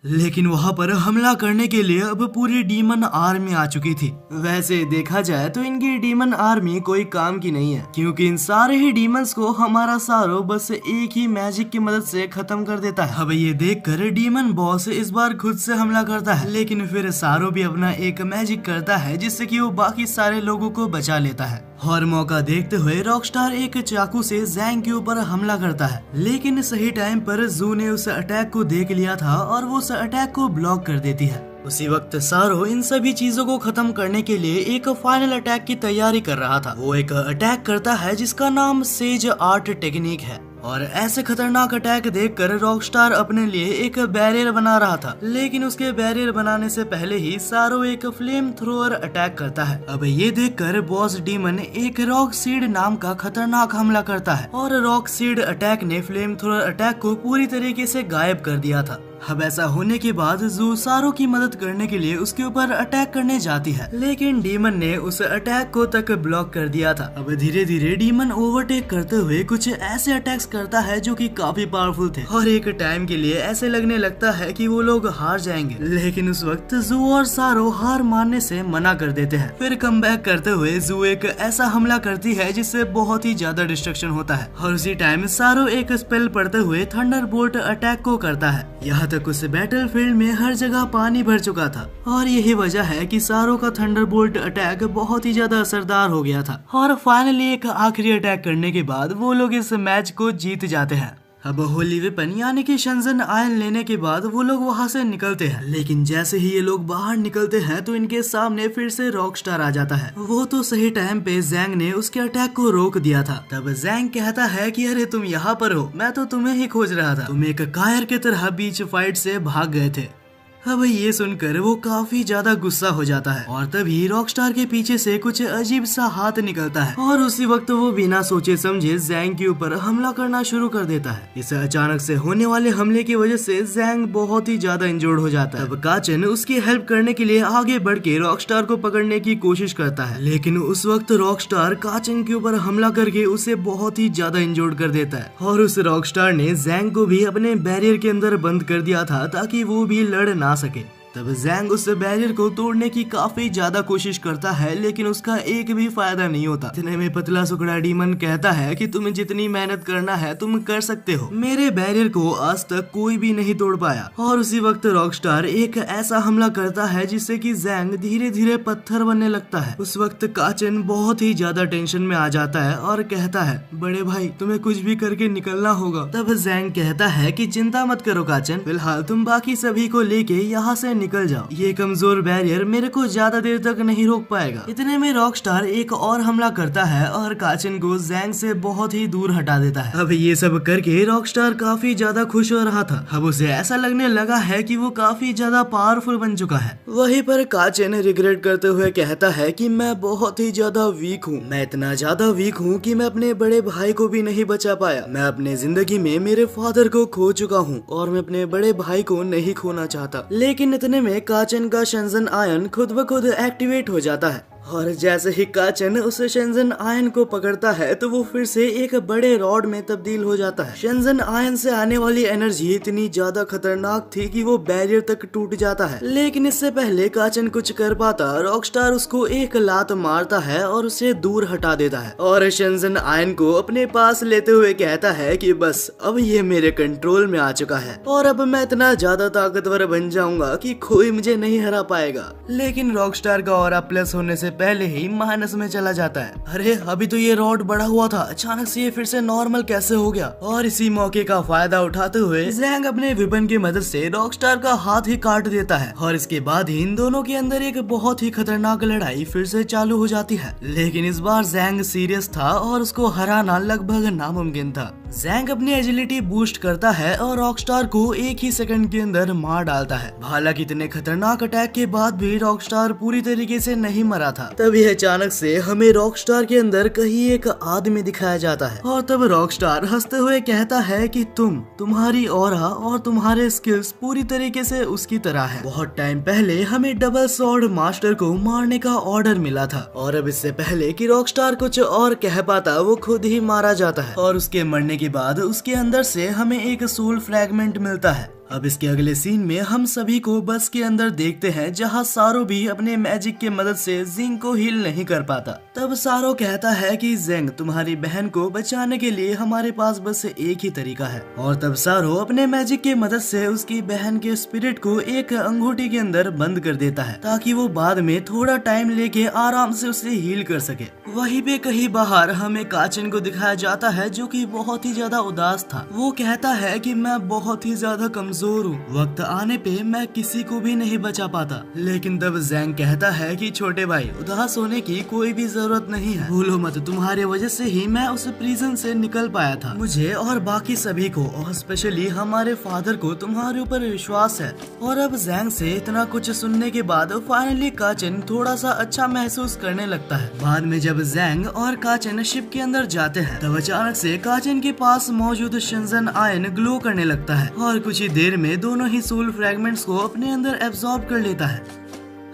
लेकिन वहाँ पर हमला करने के लिए अब पूरी डीमन आर्मी आ चुकी थी। वैसे देखा जाए तो इनकी डीमन आर्मी कोई काम की नहीं है, क्योंकि इन सारे ही डीमंस को हमारा सारो बस एक ही मैजिक की मदद से खत्म कर देता है। अब ये देखकर डीमन बॉस इस बार खुद से हमला करता है, लेकिन फिर सारो भी अपना एक मैजिक करता है जिससे कि वो बाकी सारे लोगों को बचा लेता है। और मौका देखते हुए रॉकस्टार एक चाकू से जैंग के ऊपर हमला करता है, लेकिन सही टाइम पर जू ने उस अटैक को देख लिया था और वो उस अटैक को ब्लॉक कर देती है। उसी वक्त सारो इन सभी चीजों को खत्म करने के लिए एक फाइनल अटैक की तैयारी कर रहा था। वो एक अटैक करता है जिसका नाम सेज आर्ट टेक्निक है, और ऐसे खतरनाक अटैक देखकर रॉकस्टार अपने लिए एक बैरियर बना रहा था, लेकिन उसके बैरियर बनाने से पहले ही सारो एक फ्लेम थ्रोअर अटैक करता है। अब ये देखकर बॉस डीमन एक रॉक सीड नाम का खतरनाक हमला करता है, और रॉक सीड अटैक ने फ्लेम थ्रोअर अटैक को पूरी तरीके से गायब कर दिया था। अब ऐसा होने के बाद जू सारो की मदद करने के लिए उसके ऊपर अटैक करने जाती है, लेकिन डीमन ने उस अटैक को तक ब्लॉक कर दिया था। अब धीरे धीरे डीमन ओवरटेक करते हुए कुछ ऐसे अटैक्स करता है जो कि काफी पावरफुल थे, और एक टाइम के लिए ऐसे लगने लगता है कि वो लोग हार जाएंगे, लेकिन उस वक्त जू और सारो हार मानने से मना कर देते हैं। फिर कमबैक करते हुए जू एक ऐसा हमला करती है जिससे बहुत ही ज्यादा डिस्ट्रक्शन होता है, और उसी टाइम सारो एक स्पेल पढ़ते हुए थंडरबोल्ट अटैक को करता है। यहाँ तक उस बैटलफील्ड में हर जगह पानी भर चुका था, और यही वजह है कि सारो का थंडरबोल्ट अटैक बहुत ही ज्यादा असरदार हो गया था। और फाइनली एक आखिरी अटैक करने के बाद वो लोग इस मैच को जीत जाते हैं। अब होली वेपन यानी कि शंजन आयन लेने के बाद वो लोग वहाँ से निकलते हैं, लेकिन जैसे ही ये लोग बाहर निकलते हैं तो इनके सामने फिर से रॉकस्टार आ जाता है। वो तो सही टाइम पे जैंग ने उसके अटैक को रोक दिया था। तब जैंग कहता है कि अरे तुम यहाँ पर हो, मैं तो तुम्हें ही खोज रहा था, तुम एक कायर की तरह बीच फाइट से भाग गए थे। अब ये सुनकर वो काफी ज्यादा गुस्सा हो जाता है, और तभी रॉकस्टार के पीछे से कुछ अजीब सा हाथ निकलता है, और उसी वक्त वो बिना सोचे समझे जैंग के ऊपर हमला करना शुरू कर देता है। इस अचानक से होने वाले हमले की वजह से जैंग बहुत ही ज्यादा इंजर्ड हो जाता है। अब काचन उसकी हेल्प करने के लिए आगे बढ़ के रॉकस्टार को पकड़ने की कोशिश करता है, लेकिन उस वक्त रॉकस्टार काचन के ऊपर हमला करके उसे बहुत ही ज्यादा इंजर्ड कर देता है। और उस रॉकस्टार ने जैंग को भी अपने बैरियर के अंदर बंद कर दिया था ताकि वो भी लड़ ना सके। तब जैंग उस बैरियर को तोड़ने की काफी ज्यादा कोशिश करता है, लेकिन उसका एक भी फायदा नहीं होता। इतने में पतला सुकड़ा डीमन कहता है कि तुम्हें जितनी मेहनत करना है तुम कर सकते हो, मेरे बैरियर को आज तक कोई भी नहीं तोड़ पाया। और उसी वक्त रॉकस्टार एक ऐसा हमला करता है जिससे कि जैंग धीरे धीरे पत्थर बनने लगता है। उस वक्त काचन बहुत ही ज्यादा टेंशन में आ जाता है और कहता है, बड़े भाई तुम्हें कुछ भी करके निकलना होगा। तब जैंग कहता है कि चिंता मत करो काचन, फिलहाल तुम बाकी सभी को लेके यहाँ से निकल जाओ, ये कमजोर बैरियर मेरे को ज्यादा देर तक नहीं रोक पाएगा। इतने में रॉकस्टार एक और हमला करता है और काचन को जैंग से बहुत ही दूर हटा देता है। अब ये सब करके रॉकस्टार काफी ज्यादा खुश हो रहा था। अब उसे ऐसा लगने लगा है कि वो काफी ज्यादा पावरफुल बन चुका है। वहीं पर काचन रिग्रेट करते हुए कहता है कि मैं बहुत ही ज्यादा वीक हूँ, मैं इतना ज्यादा वीक हूँ कि मैं अपने बड़े भाई को भी नहीं बचा पाया। मैं अपने जिंदगी में मेरे फादर को खो चुका हूँ और मैं अपने बड़े भाई को नहीं खोना चाहता। लेकिन इतने में काचन का शंजन आयन खुद ब खुद एक्टिवेट हो जाता है, और जैसे ही काचन उस शंजन आयन को पकड़ता है तो वो फिर से एक बड़े रॉड में तब्दील हो जाता है। शंजन आयन से आने वाली एनर्जी इतनी ज्यादा खतरनाक थी कि वो बैरियर तक टूट जाता है, लेकिन इससे पहले काचन कुछ कर पाता रॉकस्टार उसको एक लात मारता है और उसे दूर हटा देता है, और शंजन आयन को अपने पास लेते हुए कहता है कि बस अब ये मेरे कंट्रोल में आ चुका है और अब मैं इतना ज्यादा ताकतवर बन जाऊंगा कि कोई मुझे नहीं हरा पाएगा। लेकिन रॉकस्टार का ऑरा प्लस होने से पहले ही माइनस में चला जाता है। अरे अभी तो ये रॉड बढ़ा हुआ था, अचानक से ये फिर से नॉर्मल कैसे हो गया? और इसी मौके का फायदा उठाते हुए जैंग अपने वेपन की मदद से रॉकस्टार का हाथ ही काट देता है, और इसके बाद ही इन दोनों के अंदर एक बहुत ही खतरनाक लड़ाई फिर से चालू हो जाती है। लेकिन इस बार जैंग सीरियस था और उसको हराना लगभग नामुमकिन था। जैंग अपनी एजिलिटी बूस्ट करता है और रॉकस्टार को एक ही सेकंड के अंदर मार डालता है। हालांकि इतने खतरनाक अटैक के बाद भी रॉकस्टार पूरी तरीके से नहीं मरा था। तभी अचानक से हमें रॉकस्टार के अंदर कहीं एक आदमी दिखाया जाता है, और तब रॉकस्टार हंसते हुए कहता है कि तुम्हारी ऑरा और तुम्हारे स्किल्स पूरी तरीके से उसकी तरह है। बहुत टाइम पहले हमें डबल सॉर्ड मास्टर को मारने का ऑर्डर मिला था, और अब इससे पहले कि रॉकस्टार कुछ और कह पाता वो खुद ही मारा जाता है, और उसके मरने के बाद उसके अंदर से हमें एक सोल फ्रैगमेंट मिलता है। अब इसके अगले सीन में हम सभी को बस के अंदर देखते हैं जहाँ सारो भी अपने मैजिक के मदद से जिंग को हील नहीं कर पाता। तब सारो कहता है कि जिंग, तुम्हारी बहन को बचाने के लिए हमारे पास बस एक ही तरीका है। और तब सारो अपने मैजिक के मदद से उसकी बहन के स्पिरिट को एक अंगूठी के अंदर बंद कर देता है ताकि वो बाद में थोड़ा टाइम लेके आराम से उसे हील कर सके। वहीं पे कहीं बाहर हमें काचिन को दिखाया जाता है जो कि बहुत ही ज्यादा उदास था। वो कहता है कि मैं बहुत ही ज्यादा कमजोर हूँ, वक्त आने पे मैं किसी को भी नहीं बचा पाता। लेकिन तब जैंग कहता है कि छोटे भाई, उदास होने की कोई भी जरूरत नहीं है, भूलो मत तुम्हारे वजह से ही मैं उस प्रिजन से निकल पाया था। मुझे और बाकी सभी को और स्पेशली हमारे फादर को तुम्हारे ऊपर विश्वास है। और अब जैंग से इतना कुछ सुनने के बाद फाइनली काचिन थोड़ा सा अच्छा महसूस करने लगता है। बाद में जब जैंग और काचिन शिप के अंदर जाते हैं तब अचानक से काचिन के पास मौजूद शिनजन आयन ग्लो करने लगता है और कुछ ही देर में दोनों ही सोल फ्रैगमेंट्स को अपने अंदर एब्जॉर्ब कर लेता है।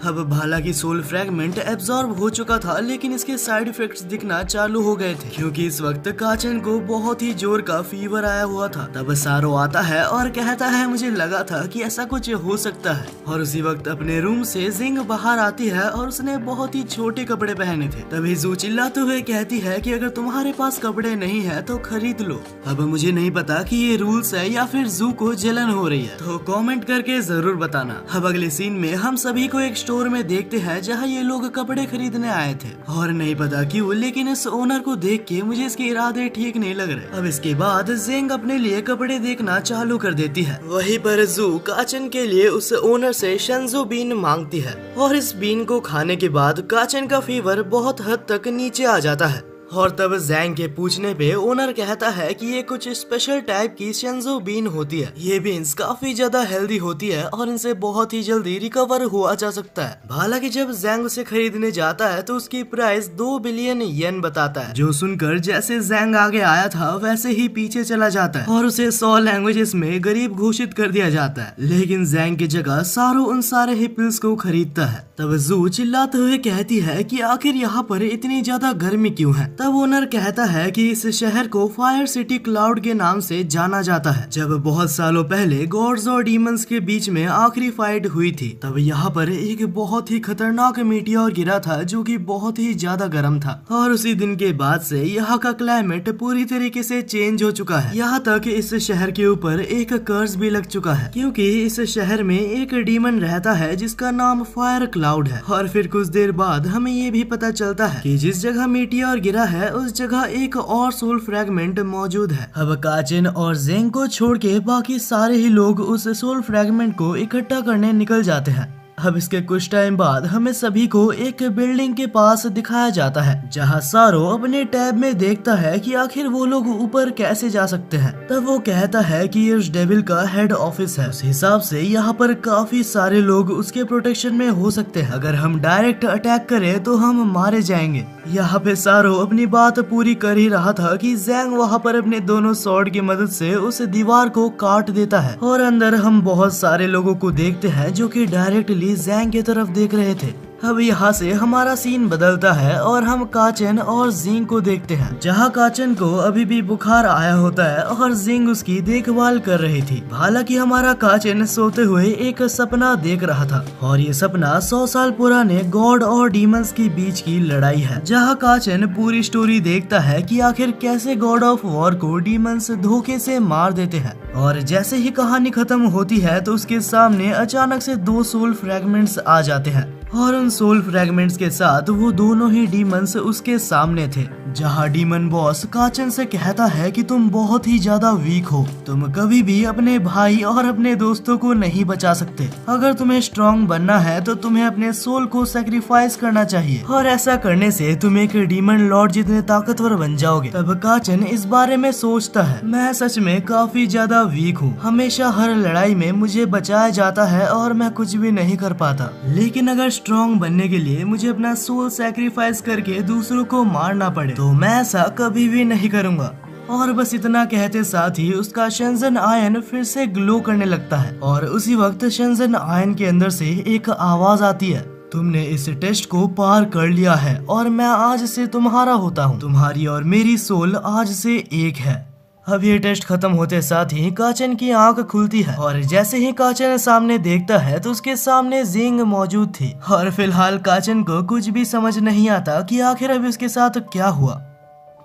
अब हालांकि सोल फ्रैगमेंट एब्जॉर्ब हो चुका था लेकिन इसके साइड इफेक्ट्स दिखना चालू हो गए थे क्योंकि इस वक्त काचिन को बहुत ही जोर का फीवर आया हुआ था। तब सारो आता है और कहता है मुझे लगा था कि ऐसा कुछ हो सकता है। और उसी वक्त अपने रूम से जिंग बाहर आती है और उसने बहुत ही छोटे कपड़े पहने थे। तभी जू चिल्लाते हुए कहती है कि अगर तुम्हारे पास कपड़े नहीं है तो खरीद लो। अब मुझे नहीं पता कि ये रूल्स है या फिर जू को जलन हो रही है, तो कमेंट करके जरूर बताना। अब अगले सीन में हम सभी को एक स्टोर में देखते हैं जहाँ ये लोग कपड़े खरीदने आए थे और नहीं पता क्यों लेकिन इस ओनर को देख के मुझे इसके इरादे ठीक नहीं लग रहे। अब इसके बाद जिंग अपने लिए कपड़े देखना चालू कर देती है। वहीं पर जू काचिन के लिए उस ओनर से शंजो बीन मांगती है और इस बीन को खाने के बाद काचिन का फीवर बहुत हद तक नीचे आ जाता है। और तब जैंग के पूछने पे ओनर कहता है कि ये कुछ स्पेशल टाइप की शंजो बीन होती है। ये बीन्स काफी ज्यादा हेल्दी होती है और इनसे बहुत ही जल्दी रिकवर हुआ जा सकता है। हालांकि जब जैंग उसे खरीदने जाता है तो उसकी प्राइस 2 बिलियन येन बताता है, जो सुनकर जैसे जैंग आगे आया था वैसे ही पीछे चला जाता है और उसे 100 लैंग्वेजेस में गरीब घोषित कर दिया जाता है। लेकिन जैंग की जगह सारो उन सारे ही पिल्स को खरीदता है। तब जू चिल्लाते हुए कहती है कि आखिर यहाँ पर इतनी ज्यादा गर्मी क्यों है। तब ओनर कहता है कि इस शहर को फायर सिटी क्लाउड के नाम से जाना जाता है। जब बहुत सालों पहले गॉड्स और डीमंस के बीच में आखिरी फाइट हुई थी तब यहाँ पर एक बहुत ही खतरनाक मीटियोर गिरा था जो कि बहुत ही ज्यादा गर्म था और उसी दिन के बाद से यहाँ का क्लाइमेट पूरी तरीके से चेंज हो चुका है। यहाँ तक इस शहर के ऊपर एक कर्ज भी लग चुका है क्योंकि इस शहर में एक डीमन रहता है जिसका नाम फायर क्लाउड है। और फिर कुछ देर बाद हमें ये भी पता चलता है कि जिस जगह मीटियोर गिरा है उस जगह एक और सोल फ्रैगमेंट मौजूद है। अब काचिन और जेंग को छोड़ के बाकी सारे ही लोग उस सोल फ्रैगमेंट को इकट्ठा करने निकल जाते हैं। अब इसके कुछ टाइम बाद हमें सभी को एक बिल्डिंग के पास दिखाया जाता है जहां सारो अपने टैब में देखता है कि आखिर वो लोग ऊपर कैसे जा सकते हैं। तब वो कहता है कि ये उस डेविल का हेड ऑफिस है, उस हिसाब से यहाँ पर काफी सारे लोग उसके प्रोटेक्शन में हो सकते हैं। अगर हम डायरेक्ट अटैक करें तो हम मारे जाएंगे। यहाँ पे सारो अपनी बात पूरी कर ही रहा था कि जैंग वहाँ पर अपने दोनों स्वॉर्ड की मदद से उस दीवार को काट देता है और अंदर हम बहुत सारे लोगों को देखते हैं जो कि डायरेक्टली जैंग की तरफ देख रहे थे। अब यहाँ से हमारा सीन बदलता है और हम काचिन और जिंग को देखते हैं जहाँ काचिन को अभी भी बुखार आया होता है और जिंग उसकी देखभाल कर रही थी। हालांकि हमारा काचिन सोते हुए एक सपना देख रहा था और ये सपना 100 साल पुराने गॉड और डीमंस के बीच की लड़ाई है, जहाँ काचिन पूरी स्टोरी देखता है कि आखिर कैसे गॉड ऑफ वॉर को डीमंस धोखे से मार देते हैं। और जैसे ही कहानी खत्म होती है तो उसके सामने अचानक से 2 सोल फ्रैगमेंट्स आ जाते हैं और उन सोल फ्रैगमेंट्स के साथ वो दोनों ही डीमंस उसके सामने थे। जहाँ डीमन बॉस काचिन से कहता है कि तुम बहुत ही ज्यादा वीक हो, तुम कभी भी अपने भाई और अपने दोस्तों को नहीं बचा सकते। अगर तुम्हें स्ट्रॉन्ग बनना है तो तुम्हें अपने सोल को सैक्रिफाइस करना चाहिए और ऐसा करने से तुम एक डीमन लॉर्ड जितने ताकतवर बन जाओगे। तब काचिन इस बारे में सोचता है, मैं सच में काफी ज्यादा वीक हूँ, हमेशा हर लड़ाई में मुझे बचाया जाता है और मैं कुछ भी नहीं कर पाता। लेकिन अगर स्ट्रॉन्ग बनने के लिए मुझे अपना सोल सैक्रिफाइस करके दूसरों को मारना पड़े तो मैं ऐसा कभी भी नहीं करूँगा। और बस इतना कहते साथ ही उसका शिनजन आयन फिर से ग्लो करने लगता है और उसी वक्त शिनजन आयन के अंदर से एक आवाज आती है, तुमने इस टेस्ट को पार कर लिया है और मैं आज से तुम्हारा होता हूँ। तुम्हारी और मेरी सोल आज से एक है। अब ये टेस्ट खत्म होते साथ ही काचन की आंख खुलती है और जैसे ही काचन सामने देखता है तो उसके सामने जिंग मौजूद थी। और फिलहाल काचन को कुछ भी समझ नहीं आता कि आखिर अभी उसके साथ क्या हुआ।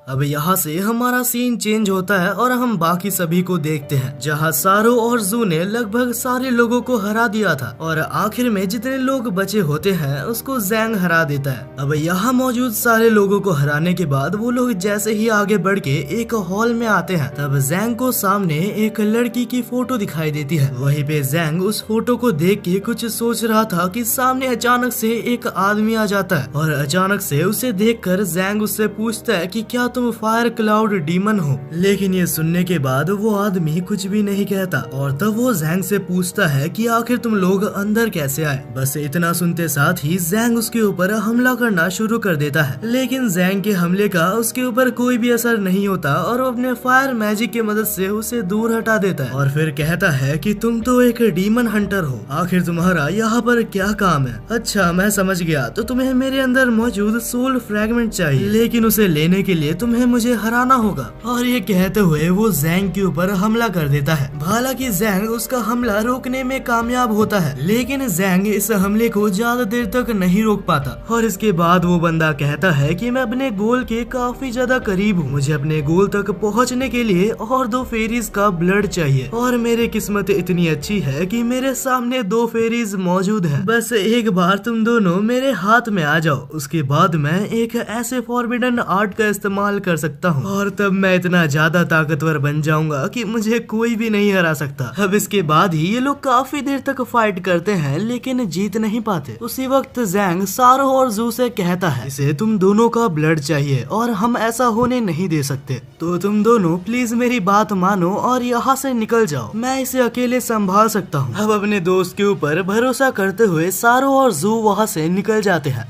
अब यहाँ से हमारा सीन चेंज होता है और हम बाकी सभी को देखते हैं, जहाँ सारो और जू ने लगभग सारे लोगों को हरा दिया था और आखिर में जितने लोग बचे होते हैं उसको जैंग हरा देता है। अब यहाँ मौजूद सारे लोगों को हराने के बाद वो लोग जैसे ही आगे बढ़ के एक हॉल में आते हैं, तब जैंग को सामने एक लड़की की फोटो दिखाई देती है। वहीं पे जैंग उस फोटो को देख के कुछ सोच रहा था कि सामने अचानक से एक आदमी आ जाता है और अचानक से उसे देखकर जैंग उससे पूछता है कि क्या तुम फायर क्लाउड डीमन हो। लेकिन ये सुनने के बाद वो आदमी कुछ भी नहीं कहता और तब वो जैंग से पूछता है कि आखिर तुम लोग अंदर कैसे आए। बस इतना सुनते साथ ही जैंग उसके ऊपर हमला करना शुरू कर देता है, लेकिन जैंग के हमले का उसके ऊपर कोई भी असर नहीं होता और वो अपने फायर मैजिक की मदद से उसे दूर हटा देता है और फिर कहता है कि तुम तो एक डीमन हंटर हो, आखिर तुम्हारा यहाँ पर क्या काम है। अच्छा मैं समझ गया, तो तुम्हें मेरे अंदर मौजूद सोल फ्रैगमेंट चाहिए, लेकिन उसे लेने के लिए तुम्हें मुझे हराना होगा। और ये कहते हुए वो जैंग के ऊपर हमला कर देता है। हालांकि जैंग उसका हमला रोकने में कामयाब होता है, लेकिन जैंग इस हमले को ज्यादा देर तक नहीं रोक पाता और इसके बाद वो बंदा कहता है कि मैं अपने गोल के काफी ज्यादा करीब हूँ, मुझे अपने गोल तक पहुँचने के लिए और 2 फेरीज का ब्लड चाहिए और मेरी किस्मत इतनी अच्छी है कि मेरे सामने 2 फेरीज मौजूद है। बस एक बार तुम दोनों मेरे हाथ में आ जाओ, उसके बाद मैं एक ऐसे फॉरबिडन आर्ट का इस्तेमाल कर सकता हूँ और तब मैं इतना ज्यादा ताकतवर बन जाऊंगा कि मुझे कोई भी नहीं हरा सकता। अब इसके बाद ही ये लोग काफी देर तक फाइट करते हैं लेकिन जीत नहीं पाते। उसी वक्त जैंग सारो और जू से कहता है इसे तुम दोनों का ब्लड चाहिए और हम ऐसा होने नहीं दे सकते, तो तुम दोनों प्लीज मेरी बात मानो और यहाँ से निकल जाओ, मैं इसे अकेले संभाल सकता हूँ। अब अपने दोस्त के ऊपर भरोसा करते हुए सारो और जू वहाँ से निकल जाते हैं।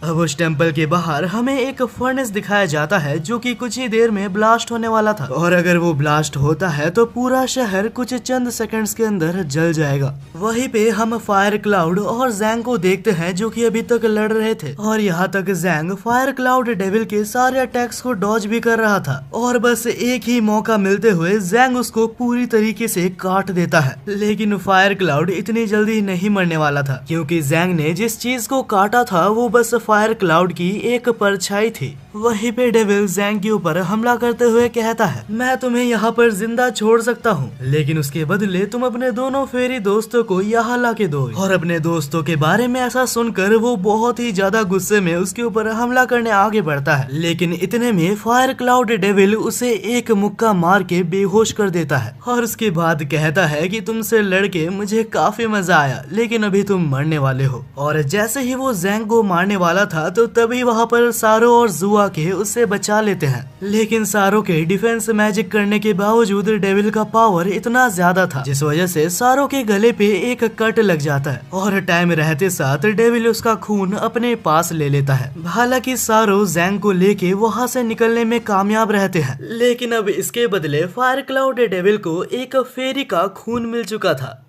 अब उस टेम्पल के बाहर हमें एक फर्नेस दिखाया जाता है जो कि कुछ ही देर में ब्लास्ट होने वाला था और अगर वो ब्लास्ट होता है तो पूरा शहर कुछ चंद सेकंड्स के अंदर जल जाएगा। वहीं पे हम फायर क्लाउड और जैंग को देखते हैं जो कि अभी तक लड़ रहे थे और यहाँ तक जैंग फायर क्लाउड डेविल के सारे अटैक्स को डॉज भी कर रहा था और बस एक ही मौका मिलते हुए जैंग उसको पूरी तरीके से काट देता है। लेकिन फायर क्लाउड इतनी जल्दी नहीं मरने वाला था क्योंकि जैंग ने जिस चीज को काटा था वो बस फायर क्लाउड की एक परछाई थी। वहीं पे डेविल जैंग के ऊपर हमला करते हुए कहता है मैं तुम्हें यहाँ पर जिंदा छोड़ सकता हूँ, लेकिन उसके बदले तुम अपने दोनों फेरी दोस्तों को यहाँ ला के दो। और अपने दोस्तों के बारे में ऐसा सुनकर वो बहुत ही ज्यादा गुस्से में उसके ऊपर हमला करने आगे बढ़ता है, लेकिन इतने में फायर क्लाउड डेविल उसे एक मुक्का मार के बेहोश कर देता है और उसके बाद कहता है कि तुमसे लड़के मुझे काफी मजा आया, लेकिन अभी तुम मरने वाले हो। और जैसे ही वो जैंग को मारने वाला था तो तभी वहाँ पर सारो और जुआ के उससे बचा लेते हैं, लेकिन सारो के डिफेंस मैजिक करने के बावजूद डेविल का पावर इतना ज्यादा था जिस वजह से सारो के गले पे एक कट लग जाता है और टाइम रहते साथ डेविल उसका खून अपने पास ले लेता है। हालांकि सारो जैंग को लेके वहाँ से निकलने में कामयाब रहते हैं, लेकिन अब इसके बदले फायर क्लाउड डेविल को एक फेरी का खून मिल चुका था।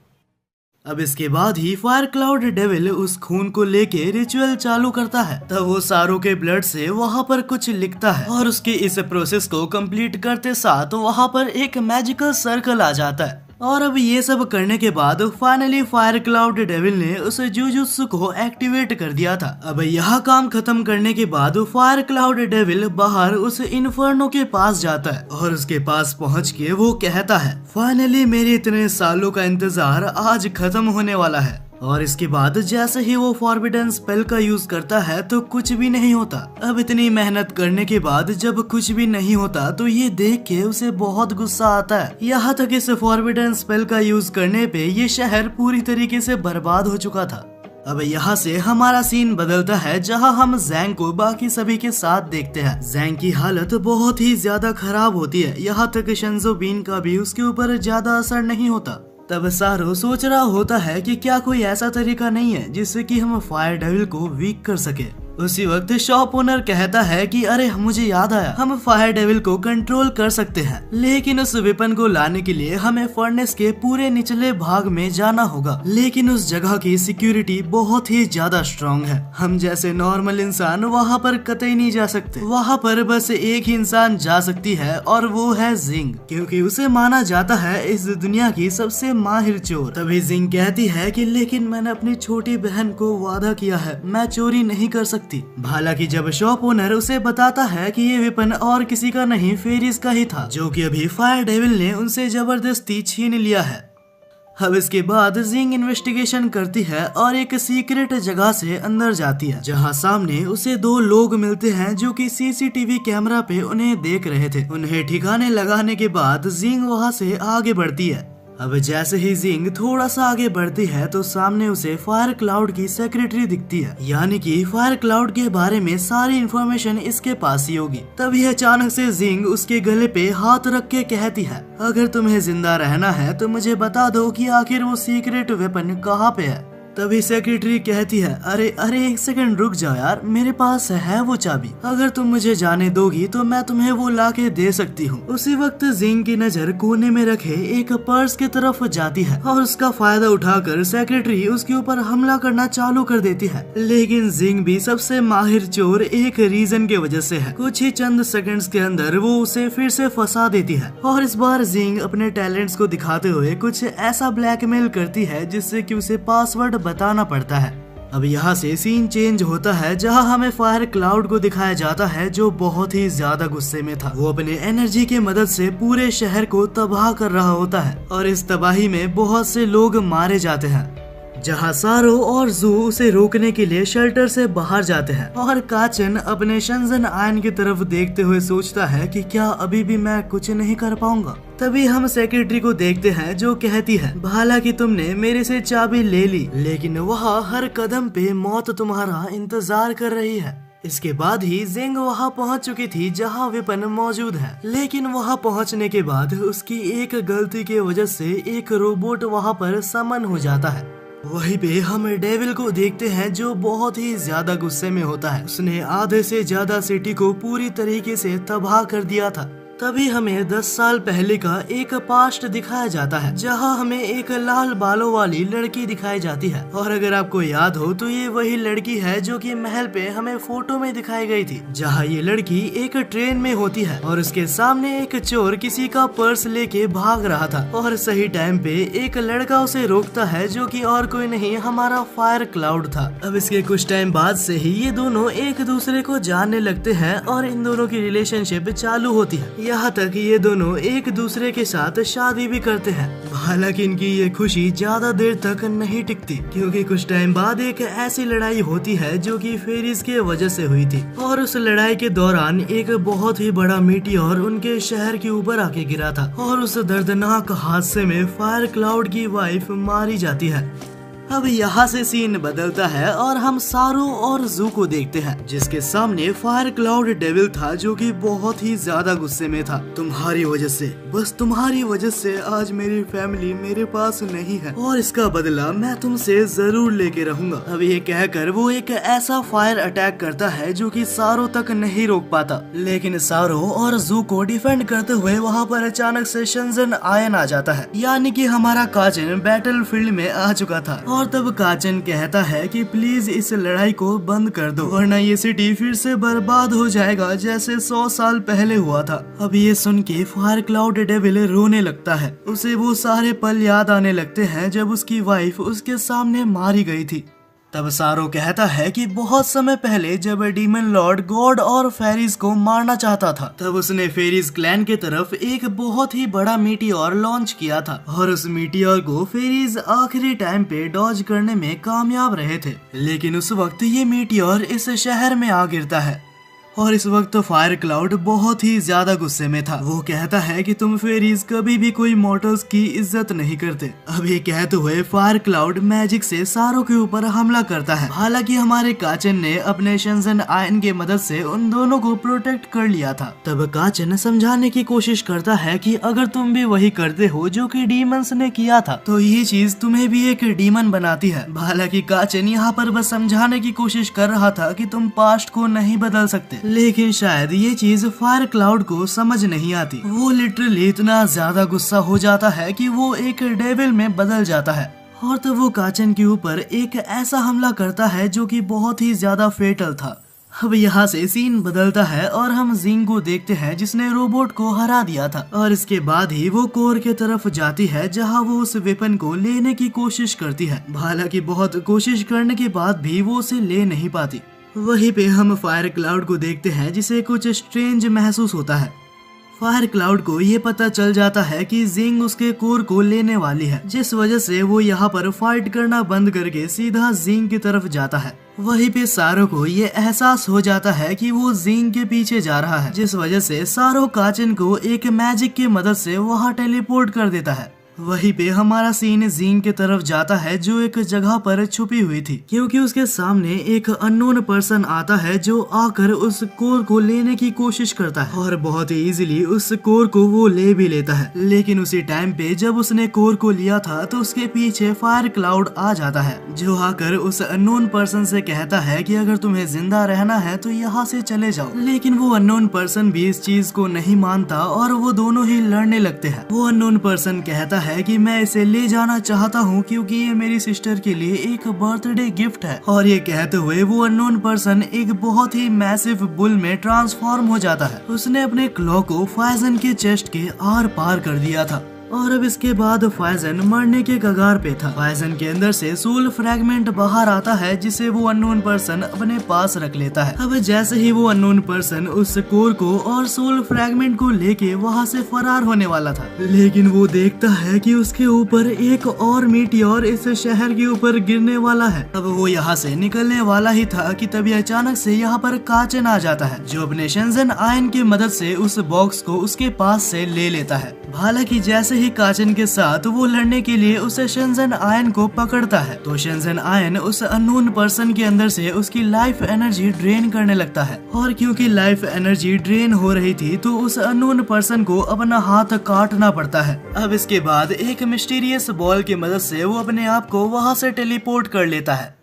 अब इसके बाद ही फायर क्लाउड डेविल उस खून को लेके रिचुअल चालू करता है। तब वो सारो के ब्लड से वहाँ पर कुछ लिखता है और उसकी इस प्रोसेस को कंप्लीट करते साथ वहाँ पर एक मैजिकल सर्कल आ जाता है। और अब ये सब करने के बाद फाइनली फायर क्लाउड डेविल ने उस जुजुत्सु को एक्टिवेट कर दिया था। अब यह काम खत्म करने के बाद फायर क्लाउड डेविल बाहर उस इन्फर्नो के पास जाता है और उसके पास पहुंच के वो कहता है फाइनली मेरे इतने सालों का इंतजार आज खत्म होने वाला है। और इसके बाद जैसे ही वो फॉरबिडन स्पेल का यूज करता है तो कुछ भी नहीं होता। अब इतनी मेहनत करने के बाद जब कुछ भी नहीं होता तो ये देख के उसे बहुत गुस्सा आता है। यहाँ तक इस फॉरबिडन स्पेल का यूज करने पे ये शहर पूरी तरीके से बर्बाद हो चुका था। अब यहाँ से हमारा सीन बदलता है जहाँ हम जैंग को बाकी सभी के साथ देखते हैं। जैंग की हालत बहुत ही ज्यादा खराब होती है, यहाँ तक शिंजो बीन का भी उसके ऊपर ज्यादा असर नहीं होता। तब सारो सोच रहा होता है कि क्या कोई ऐसा तरीका नहीं है जिससे कि हम फायर डेविल को वीक कर सके। उसी वक्त शॉप ओनर कहता है कि अरे मुझे याद आया, हम फायर डेविल को कंट्रोल कर सकते हैं, लेकिन उस वेपन को लाने के लिए हमें फर्नेस के पूरे निचले भाग में जाना होगा। लेकिन उस जगह की सिक्योरिटी बहुत ही ज्यादा स्ट्रॉन्ग है, हम जैसे नॉर्मल इंसान वहाँ पर कतई नहीं जा सकते। वहाँ पर बस एक ही इंसान जा सकती है और वो है जिंग, क्योंकि उसे माना जाता है इस दुनिया की सबसे माहिर चोर। तभी जिंग कहती है कि लेकिन मैंने अपनी छोटी बहन को वादा किया है, मैं चोरी नहीं कर सकती। हालांकि जब शॉप ओनर उसे बताता है कि ये वेपन और किसी का नहीं फेरिस का ही था, जो कि अभी फायर डेविल ने उनसे जबरदस्ती छीन लिया है। अब इसके बाद जिंग इन्वेस्टिगेशन करती है और एक सीक्रेट जगह से अंदर जाती है, जहां सामने उसे दो लोग मिलते हैं जो कि सीसीटीवी कैमरा पे उन्हें देख रहे थे। उन्हें ठिकाने लगाने के बाद जिंग वहां से आगे बढ़ती है। अब जैसे ही जिंग थोड़ा सा आगे बढ़ती है तो सामने उसे फायर क्लाउड की सेक्रेटरी दिखती है, यानी कि फायर क्लाउड के बारे में सारी इन्फॉर्मेशन इसके पास ही होगी। तभी अचानक से जिंग उसके गले पे हाथ रख के कहती है, अगर तुम्हें जिंदा रहना है तो मुझे बता दो कि आखिर वो सीक्रेट वेपन कहाँ पे है। तभी सेक्रेटरी कहती है, अरे एक सेकंड रुक जाओ यार, मेरे पास है वो चाबी, अगर तुम मुझे जाने दोगी तो मैं तुम्हें वो लाके दे सकती हूँ। उसी वक्त जिंग की नजर कोने में रखे एक पर्स की तरफ जाती है और उसका फायदा उठाकर सेक्रेटरी उसके ऊपर हमला करना चालू कर देती है। लेकिन जिंग भी सबसे माहिर चोर एक रीजन के वजह से है, कुछ ही चंद सेकंड्स के अंदर वो उसे फिर से फंसा देती है और इस बार जिंग अपने टैलेंट्स को दिखाते हुए कुछ ऐसा ब्लैकमेल करती है जिससे कि उसे पासवर्ड बताना पड़ता है। अब यहाँ से सीन चेंज होता है, जहाँ हमें फायर क्लाउड को दिखाया जाता है जो बहुत ही ज्यादा गुस्से में था। वो अपने एनर्जी की मदद से पूरे शहर को तबाह कर रहा होता है और इस तबाही में बहुत से लोग मारे जाते हैं। जहाँ सारो और जू उसे रोकने के लिए शेल्टर से बाहर जाते हैं और काचन अपने शंजन आयन की तरफ देखते हुए सोचता है कि क्या अभी भी मैं कुछ नहीं कर पाऊंगा। तभी हम सेक्रेटरी को देखते हैं जो कहती है, हालांकि तुमने मेरे से चाबी ले ली, लेकिन वहाँ हर कदम पे मौत तुम्हारा इंतजार कर रही है। इसके बाद ही जिंग वहाँ पहुँच चुकी थी जहाँ वेपन मौजूद है, लेकिन वहाँ पहुँचने के बाद उसकी एक गलती की वजह से एक रोबोट वहाँ पर समन हो जाता है। वहीं पे हम डेविल को देखते हैं जो बहुत ही ज्यादा गुस्से में होता है। उसने आधे से ज्यादा सिटी को पूरी तरीके से तबाह कर दिया था। तभी हमें 10 साल पहले का एक पास्ट दिखाया जाता है, जहां हमें एक लाल बालों वाली लड़की दिखाई जाती है। और अगर आपको याद हो तो ये वही लड़की है जो कि महल पे हमें फोटो में दिखाई गई थी, जहां ये लड़की एक ट्रेन में होती है और उसके सामने एक चोर किसी का पर्स लेके भाग रहा था और सही टाइम पे एक लड़का उसे रोकता है, जो कि और कोई नहीं हमारा फायर क्लाउड था। अब इसके कुछ टाइम बाद से ही ये दोनों एक दूसरे को जानने लगते हैं और इन दोनों की रिलेशनशिप चालू होती है, यहाँ तक ये दोनों एक दूसरे के साथ शादी भी करते हैं। हालांकि इनकी ये खुशी ज्यादा देर तक नहीं टिकती, क्योंकि कुछ टाइम बाद एक ऐसी लड़ाई होती है जो कि फेरिस के वजह से हुई थी और उस लड़ाई के दौरान एक बहुत ही बड़ा मीटियोर उनके शहर के ऊपर आके गिरा था और उस दर्दनाक हादसे में फायर क्लाउड की वाइफ मारी जाती है। अब यहाँ से सीन बदलता है और हम सारो और जू को देखते हैं, जिसके सामने फायर क्लाउड डेविल था जो कि बहुत ही ज्यादा गुस्से में था। तुम्हारी वजह से, बस तुम्हारी वजह से आज मेरी फैमिली मेरे पास नहीं है और इसका बदला मैं तुमसे जरूर लेके रहूंगा। अब ये कहकर वो एक ऐसा फायर अटैक करता है जो कि सारो तक नहीं रोक पाता, लेकिन सारो और जू को डिफेंड करते हुए वहाँ पर अचानक से शंजन आयन आ जाता है, यानी कि हमारा काचन बैटल फील्ड में आ चुका था। और तब काचन कहता है कि प्लीज इस लड़ाई को बंद कर दो, वरना ये सिटी फिर से बर्बाद हो जाएगा जैसे 100 साल पहले हुआ था। अब ये सुन के फायर क्लाउड डेविल रोने लगता है। उसे वो सारे पल याद आने लगते हैं जब उसकी वाइफ उसके सामने मारी गई थी। तब सारो कहता है कि बहुत समय पहले जब डीमन लॉर्ड गॉड और फेरिस को मारना चाहता था, तब उसने फेरिस क्लैन के तरफ एक बहुत ही बड़ा मीटियोर लॉन्च किया था और उस मीटियोर को फेरिस आखिरी टाइम पे डॉज करने में कामयाब रहे थे। लेकिन उस वक्त ये मीटियोर इस शहर में आ गिरता है और इस वक्त फायर क्लाउड बहुत ही ज्यादा गुस्से में था। वो कहता है कि तुम फेरीज कभी भी कोई मॉर्टल्स की इज्जत नहीं करते। अब ये कहते हुए फायर क्लाउड मैजिक से सारो के ऊपर हमला करता है। हालांकि हमारे काचन ने अपने शिनज़ेन आयन की मदद से उन दोनों को प्रोटेक्ट कर लिया था। तब काचन समझाने की कोशिश करता है कि अगर तुम भी वही करते हो जो कि डीमंस ने किया था तो ये चीज तुम्हें भी एक डीमन बनाती है। हालांकि काचन यहाँ पर बस समझाने की कोशिश कर रहा था कि तुम पास्ट को नहीं बदल सकते, लेकिन शायद ये चीज फायर क्लाउड को समझ नहीं आती। वो लिटरली इतना ज्यादा गुस्सा हो जाता है कि वो एक डेविल में बदल जाता है और तब वो काचन के ऊपर एक ऐसा हमला करता है जो कि बहुत ही ज्यादा फेटल था। अब यहाँ से सीन बदलता है और हम जिंग को देखते हैं जिसने रोबोट को हरा दिया था और इसके बाद ही वो कोर के तरफ जाती है जहाँ वो उस वेपन को लेने की कोशिश करती है। हालांकि बहुत कोशिश करने के बाद भी वो उसे ले नहीं पाती। वहीं पे हम फायर क्लाउड को देखते हैं जिसे कुछ स्ट्रेंज महसूस होता है। फायर क्लाउड को ये पता चल जाता है कि जिंग उसके कोर को लेने वाली है, जिस वजह से वो यहाँ पर फाइट करना बंद करके सीधा जिंग की तरफ जाता है। वहीं पे सारो को ये एहसास हो जाता है कि वो जिंग के पीछे जा रहा है, जिस वजह से सारो काचन को एक मैजिक की मदद से वहाँ टेलीपोर्ट कर देता है। वहीं पे हमारा सीन जिंग की तरफ जाता है जो एक जगह पर छुपी हुई थी, क्योंकि उसके सामने एक अननोन पर्सन आता है जो आकर उस कोर को लेने की कोशिश करता है और बहुत ही इजीली उस कोर को वो ले भी लेता है। लेकिन उसी टाइम पे जब उसने कोर को लिया था तो उसके पीछे फायर क्लाउड आ जाता है जो आकर उस अननोन पर्सन से कहता है कि अगर तुम्हें जिंदा रहना है तो यहाँ से चले जाओ। लेकिन वो अननोन पर्सन भी इस चीज को नहीं मानता और वो दोनों ही लड़ने लगते हैं। वो अननोन पर्सन कहता है कि मैं इसे ले जाना चाहता हूँ क्योंकि ये मेरी सिस्टर के लिए एक बर्थडे गिफ्ट है। और ये कहते हुए वो अननोन पर्सन एक बहुत ही मैसिव बुल में ट्रांसफॉर्म हो जाता है। उसने अपने क्लॉ को फाइजन के चेस्ट के आर पार कर दिया था और अब इसके बाद फाइजन मरने के कगार पे था। फाइजन के अंदर से सोल फ्रैगमेंट बाहर आता है जिसे वो अननोन पर्सन अपने पास रख लेता है। अब जैसे ही वो अननोन पर्सन उस कोर को और सोल फ्रैगमेंट को लेके वहाँ से फरार होने वाला था, लेकिन वो देखता है कि उसके ऊपर एक और मीटियोर इस शहर के ऊपर गिरने वाला है। अब वो यहाँ से निकलने वाला ही था कि तभी अचानक से यहाँ पर काचन आ जाता है जो अपने शिनज़ेन आयन की मदद से उस बॉक्स को उसके पास से ले लेता है। हालांकि जैसे ही काचन के साथ वो लड़ने के लिए उसे शिनज़ेन आयन को पकड़ता है तो शिनज़ेन आयन उस अननोन पर्सन के अंदर से उसकी लाइफ एनर्जी ड्रेन करने लगता है और क्योंकि लाइफ एनर्जी ड्रेन हो रही थी तो उस अननोन पर्सन को अपना हाथ काटना पड़ता है। अब इसके बाद एक मिस्टीरियस बॉल की मदद से वो अपने आप को वहाँ से टेलीपोर्ट कर लेता है।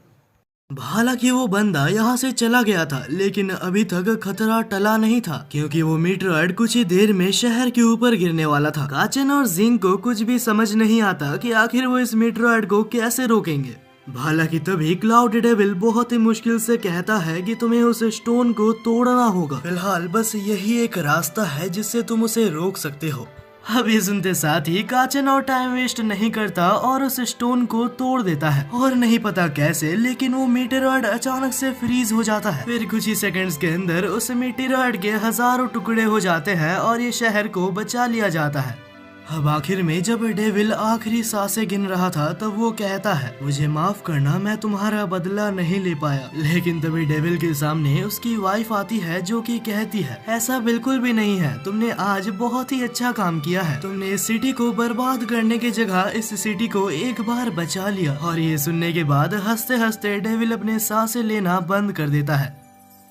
हालांकि वो बंदा यहाँ से चला गया था लेकिन अभी तक खतरा टला नहीं था क्योंकि वो मीटरॉइड कुछ ही देर में शहर के ऊपर गिरने वाला था। काचन और जिंग को कुछ भी समझ नहीं आता कि आखिर वो इस मीटरॉइड को कैसे रोकेंगे। हालांकि तभी क्लाउड डेविल बहुत ही मुश्किल से कहता है कि तुम्हें उस स्टोन को तोड़ना होगा। फिलहाल बस यही एक रास्ता है जिससे तुम उसे रोक सकते हो। अब ये सुनते साथ ही काचन और टाइम वेस्ट नहीं करता और उस स्टोन को तोड़ देता है और नहीं पता कैसे लेकिन वो मीटेरॉइड अचानक से फ्रीज हो जाता है। फिर कुछ ही सेकंड्स के अंदर उस मीटेरॉइड के हजारों टुकड़े हो जाते हैं और ये शहर को बचा लिया जाता है। अब आखिर में जब डेविल आखिरी सांसें गिन रहा था तब वो कहता है मुझे माफ करना, मैं तुम्हारा बदला नहीं ले पाया। लेकिन तभी डेविल के सामने उसकी वाइफ आती है जो कि कहती है ऐसा बिल्कुल भी नहीं है, तुमने आज बहुत ही अच्छा काम किया है। तुमने इस सिटी को बर्बाद करने की जगह इस सिटी को एक बार बचा लिया। और ये सुनने के बाद हंसते हंसते डेविल अपने सांसें लेना बंद कर देता है।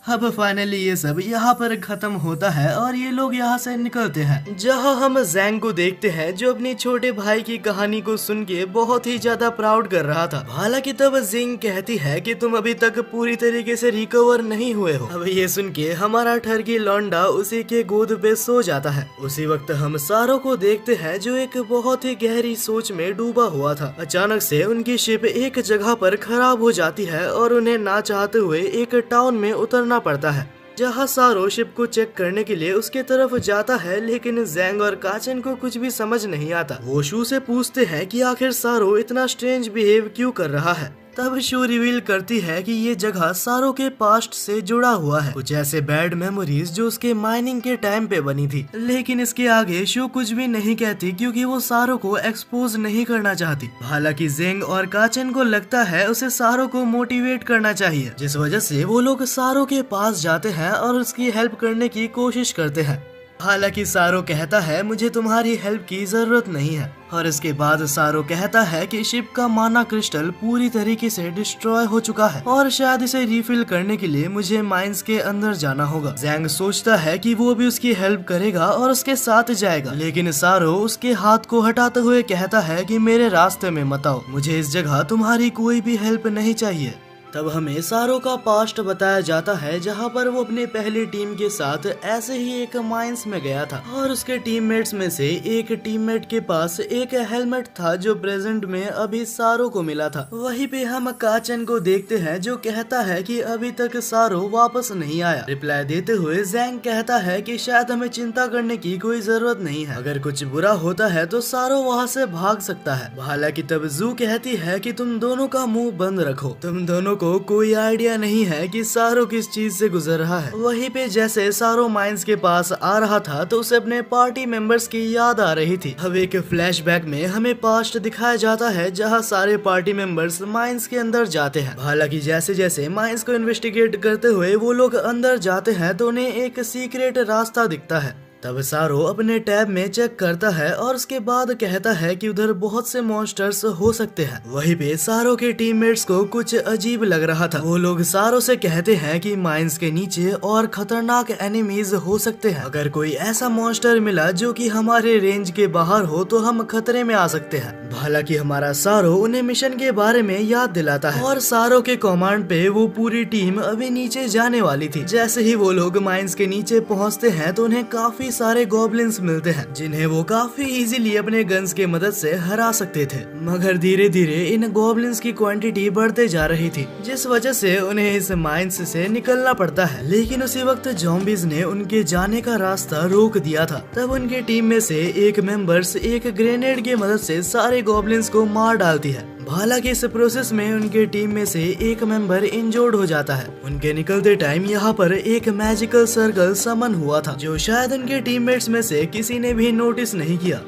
अब फाइनली ये सब यहाँ पर खत्म होता है और ये लोग यहाँ से निकलते हैं, जहाँ हम जैंग को देखते हैं जो अपने छोटे भाई की कहानी को सुन के बहुत ही ज्यादा प्राउड कर रहा था। हालांकि तब जिंग कहती है कि तुम अभी तक पूरी तरीके से रिकवर नहीं हुए हो। अब ये सुन के हमारा ठरकी लौंडा उसी के गोद पे सो जाता है। उसी वक्त हम सारो को देखते हैं जो एक बहुत ही गहरी सोच में डूबा हुआ था। अचानक से उनकी शिप एक जगह पर खराब हो जाती है और उन्हें ना चाहते हुए एक टाउन में उतरना पड़ता है, जहाँ सारो शिप को चेक करने के लिए उसके तरफ जाता है। लेकिन जैंग और काचन को कुछ भी समझ नहीं आता। वो शू से पूछते हैं कि आखिर सारो इतना स्ट्रेंज बिहेव क्यों कर रहा है। तब शो रिवील करती है कि ये जगह सारो के पास्ट से जुड़ा हुआ है, कुछ ऐसे बैड मेमोरीज जो उसके माइनिंग के टाइम पे बनी थी। लेकिन इसके आगे शो कुछ भी नहीं कहती क्योंकि वो सारो को एक्सपोज नहीं करना चाहती। हालांकि जेंग और काचन को लगता है उसे सारो को मोटिवेट करना चाहिए, जिस वजह से वो लोग सारो के पास जाते हैं और उसकी हेल्प करने की कोशिश करते हैं। हालांकि सारो कहता है मुझे तुम्हारी हेल्प की जरूरत नहीं है, और इसके बाद सारो कहता है कि शिप का माना क्रिस्टल पूरी तरीके से डिस्ट्रॉय हो चुका है और शायद इसे रिफिल करने के लिए मुझे माइंस के अंदर जाना होगा। जैंग सोचता है कि वो भी उसकी हेल्प करेगा और उसके साथ जाएगा, लेकिन सारो उसके हाथ को हटाते हुए कहता है कि मेरे रास्ते में मत आओ, मुझे इस जगह तुम्हारी कोई भी हेल्प नहीं चाहिए। तब हमें सारो का पास्ट बताया जाता है जहां पर वो अपने पहली टीम के साथ ऐसे ही एक माइंस में गया था और उसके टीममेट्स में से एक टीममेट के पास एक हेलमेट था जो प्रेजेंट में अभी सारो को मिला था। वहीं पे हम काचन को देखते हैं जो कहता है कि अभी तक सारो वापस नहीं आया। रिप्लाई देते हुए जैंग कहता है कि शायद हमें चिंता करने की कोई जरूरत नहीं है, अगर कुछ बुरा होता है तो सारो वहाँ से भाग सकता है। हालांकि तब जू कहती है कि तुम दोनों का मुंह बंद रखो, तुम दोनों को कोई आइडिया नहीं है कि सारो किस चीज से गुजर रहा है। वहीं पे जैसे सारो माइंस के पास आ रहा था तो उसे अपने पार्टी मेंबर्स की याद आ रही थी। अब एक फ्लैशबैक में हमें पास्ट दिखाया जाता है जहां सारे पार्टी मेंबर्स माइंस के अंदर जाते हैं। हालांकि जैसे जैसे माइंस को इन्वेस्टिगेट करते हुए वो लोग अंदर जाते हैं तो उन्हें एक सीक्रेट रास्ता दिखता है। तब सारो अपने टैब में चेक करता है और उसके बाद कहता है कि उधर बहुत से मॉन्स्टर्स हो सकते हैं। वहीं पे सारो के टीममेट्स को कुछ अजीब लग रहा था। वो लोग सारो से कहते हैं कि माइंस के नीचे और खतरनाक एनिमीज हो सकते हैं, अगर कोई ऐसा मॉन्स्टर मिला जो कि हमारे रेंज के बाहर हो तो हम खतरे में आ सकते हैं। हालांकि हमारा सारो उन्हें मिशन के बारे में याद दिलाता है और सारो के कमांड पे वो पूरी टीम अभी नीचे जाने वाली थी। जैसे ही वो लोग माइंस के नीचे पहुँचते हैं तो उन्हें काफी सारे गॉब्लिन्स मिलते हैं जिन्हें वो काफी इजीली अपने गन्स के मदद से हरा सकते थे, मगर धीरे धीरे इन गॉब्लिन्स की क्वांटिटी बढ़ते जा रही थी, जिस वजह से उन्हें इस माइंस से निकलना पड़ता है। लेकिन उसी वक्त ज़ॉम्बीज ने उनके जाने का रास्ता रोक दिया था। तब उनकी टीम में से एक मेंबर्स एक ग्रेनेड की मदद से सारे गॉब्लिन्स को मार डालती है। हालांकि इस प्रोसेस में उनके टीम में से एक मेंबर इंजर्ड हो जाता है। उनके निकलते टाइम यहाँ पर एक मैजिकल सर्कल समन हुआ था जो शायद उनके टीममेट्स में से किसी ने भी नोटिस नहीं किया।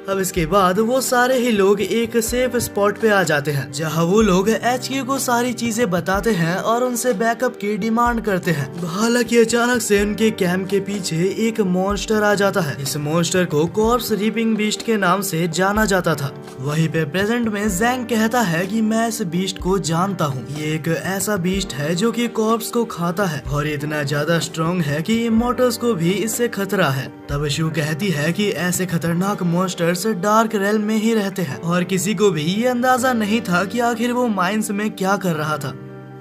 अब इसके बाद वो सारे ही लोग एक सेफ स्पॉट पे आ जाते हैं जहां वो लोग HQ को सारी चीजें बताते हैं और उनसे बैकअप की डिमांड करते हैं। हालांकि अचानक से उनके कैंप के पीछे एक मॉन्स्टर आ जाता है। इस मॉन्स्टर को कॉर्प्स रीपिंग बीस्ट के नाम से जाना जाता था। वहीं पे प्रेजेंट में जैंग कहता है कि मैं इस बीस्ट को जानता हूँ, ये एक ऐसा बीस्ट है जो कि कॉर्प्स को खाता है और इतना ज्यादा स्ट्रॉन्ग है कि इमॉर्टल्स को भी इससे खतरा है। तब शू कहती है कि ऐसे खतरनाक मॉन्स्टर्स डार्क रेल्म में ही रहते हैं और किसी को भी ये अंदाजा नहीं था कि आखिर वो माइंस में क्या कर रहा था।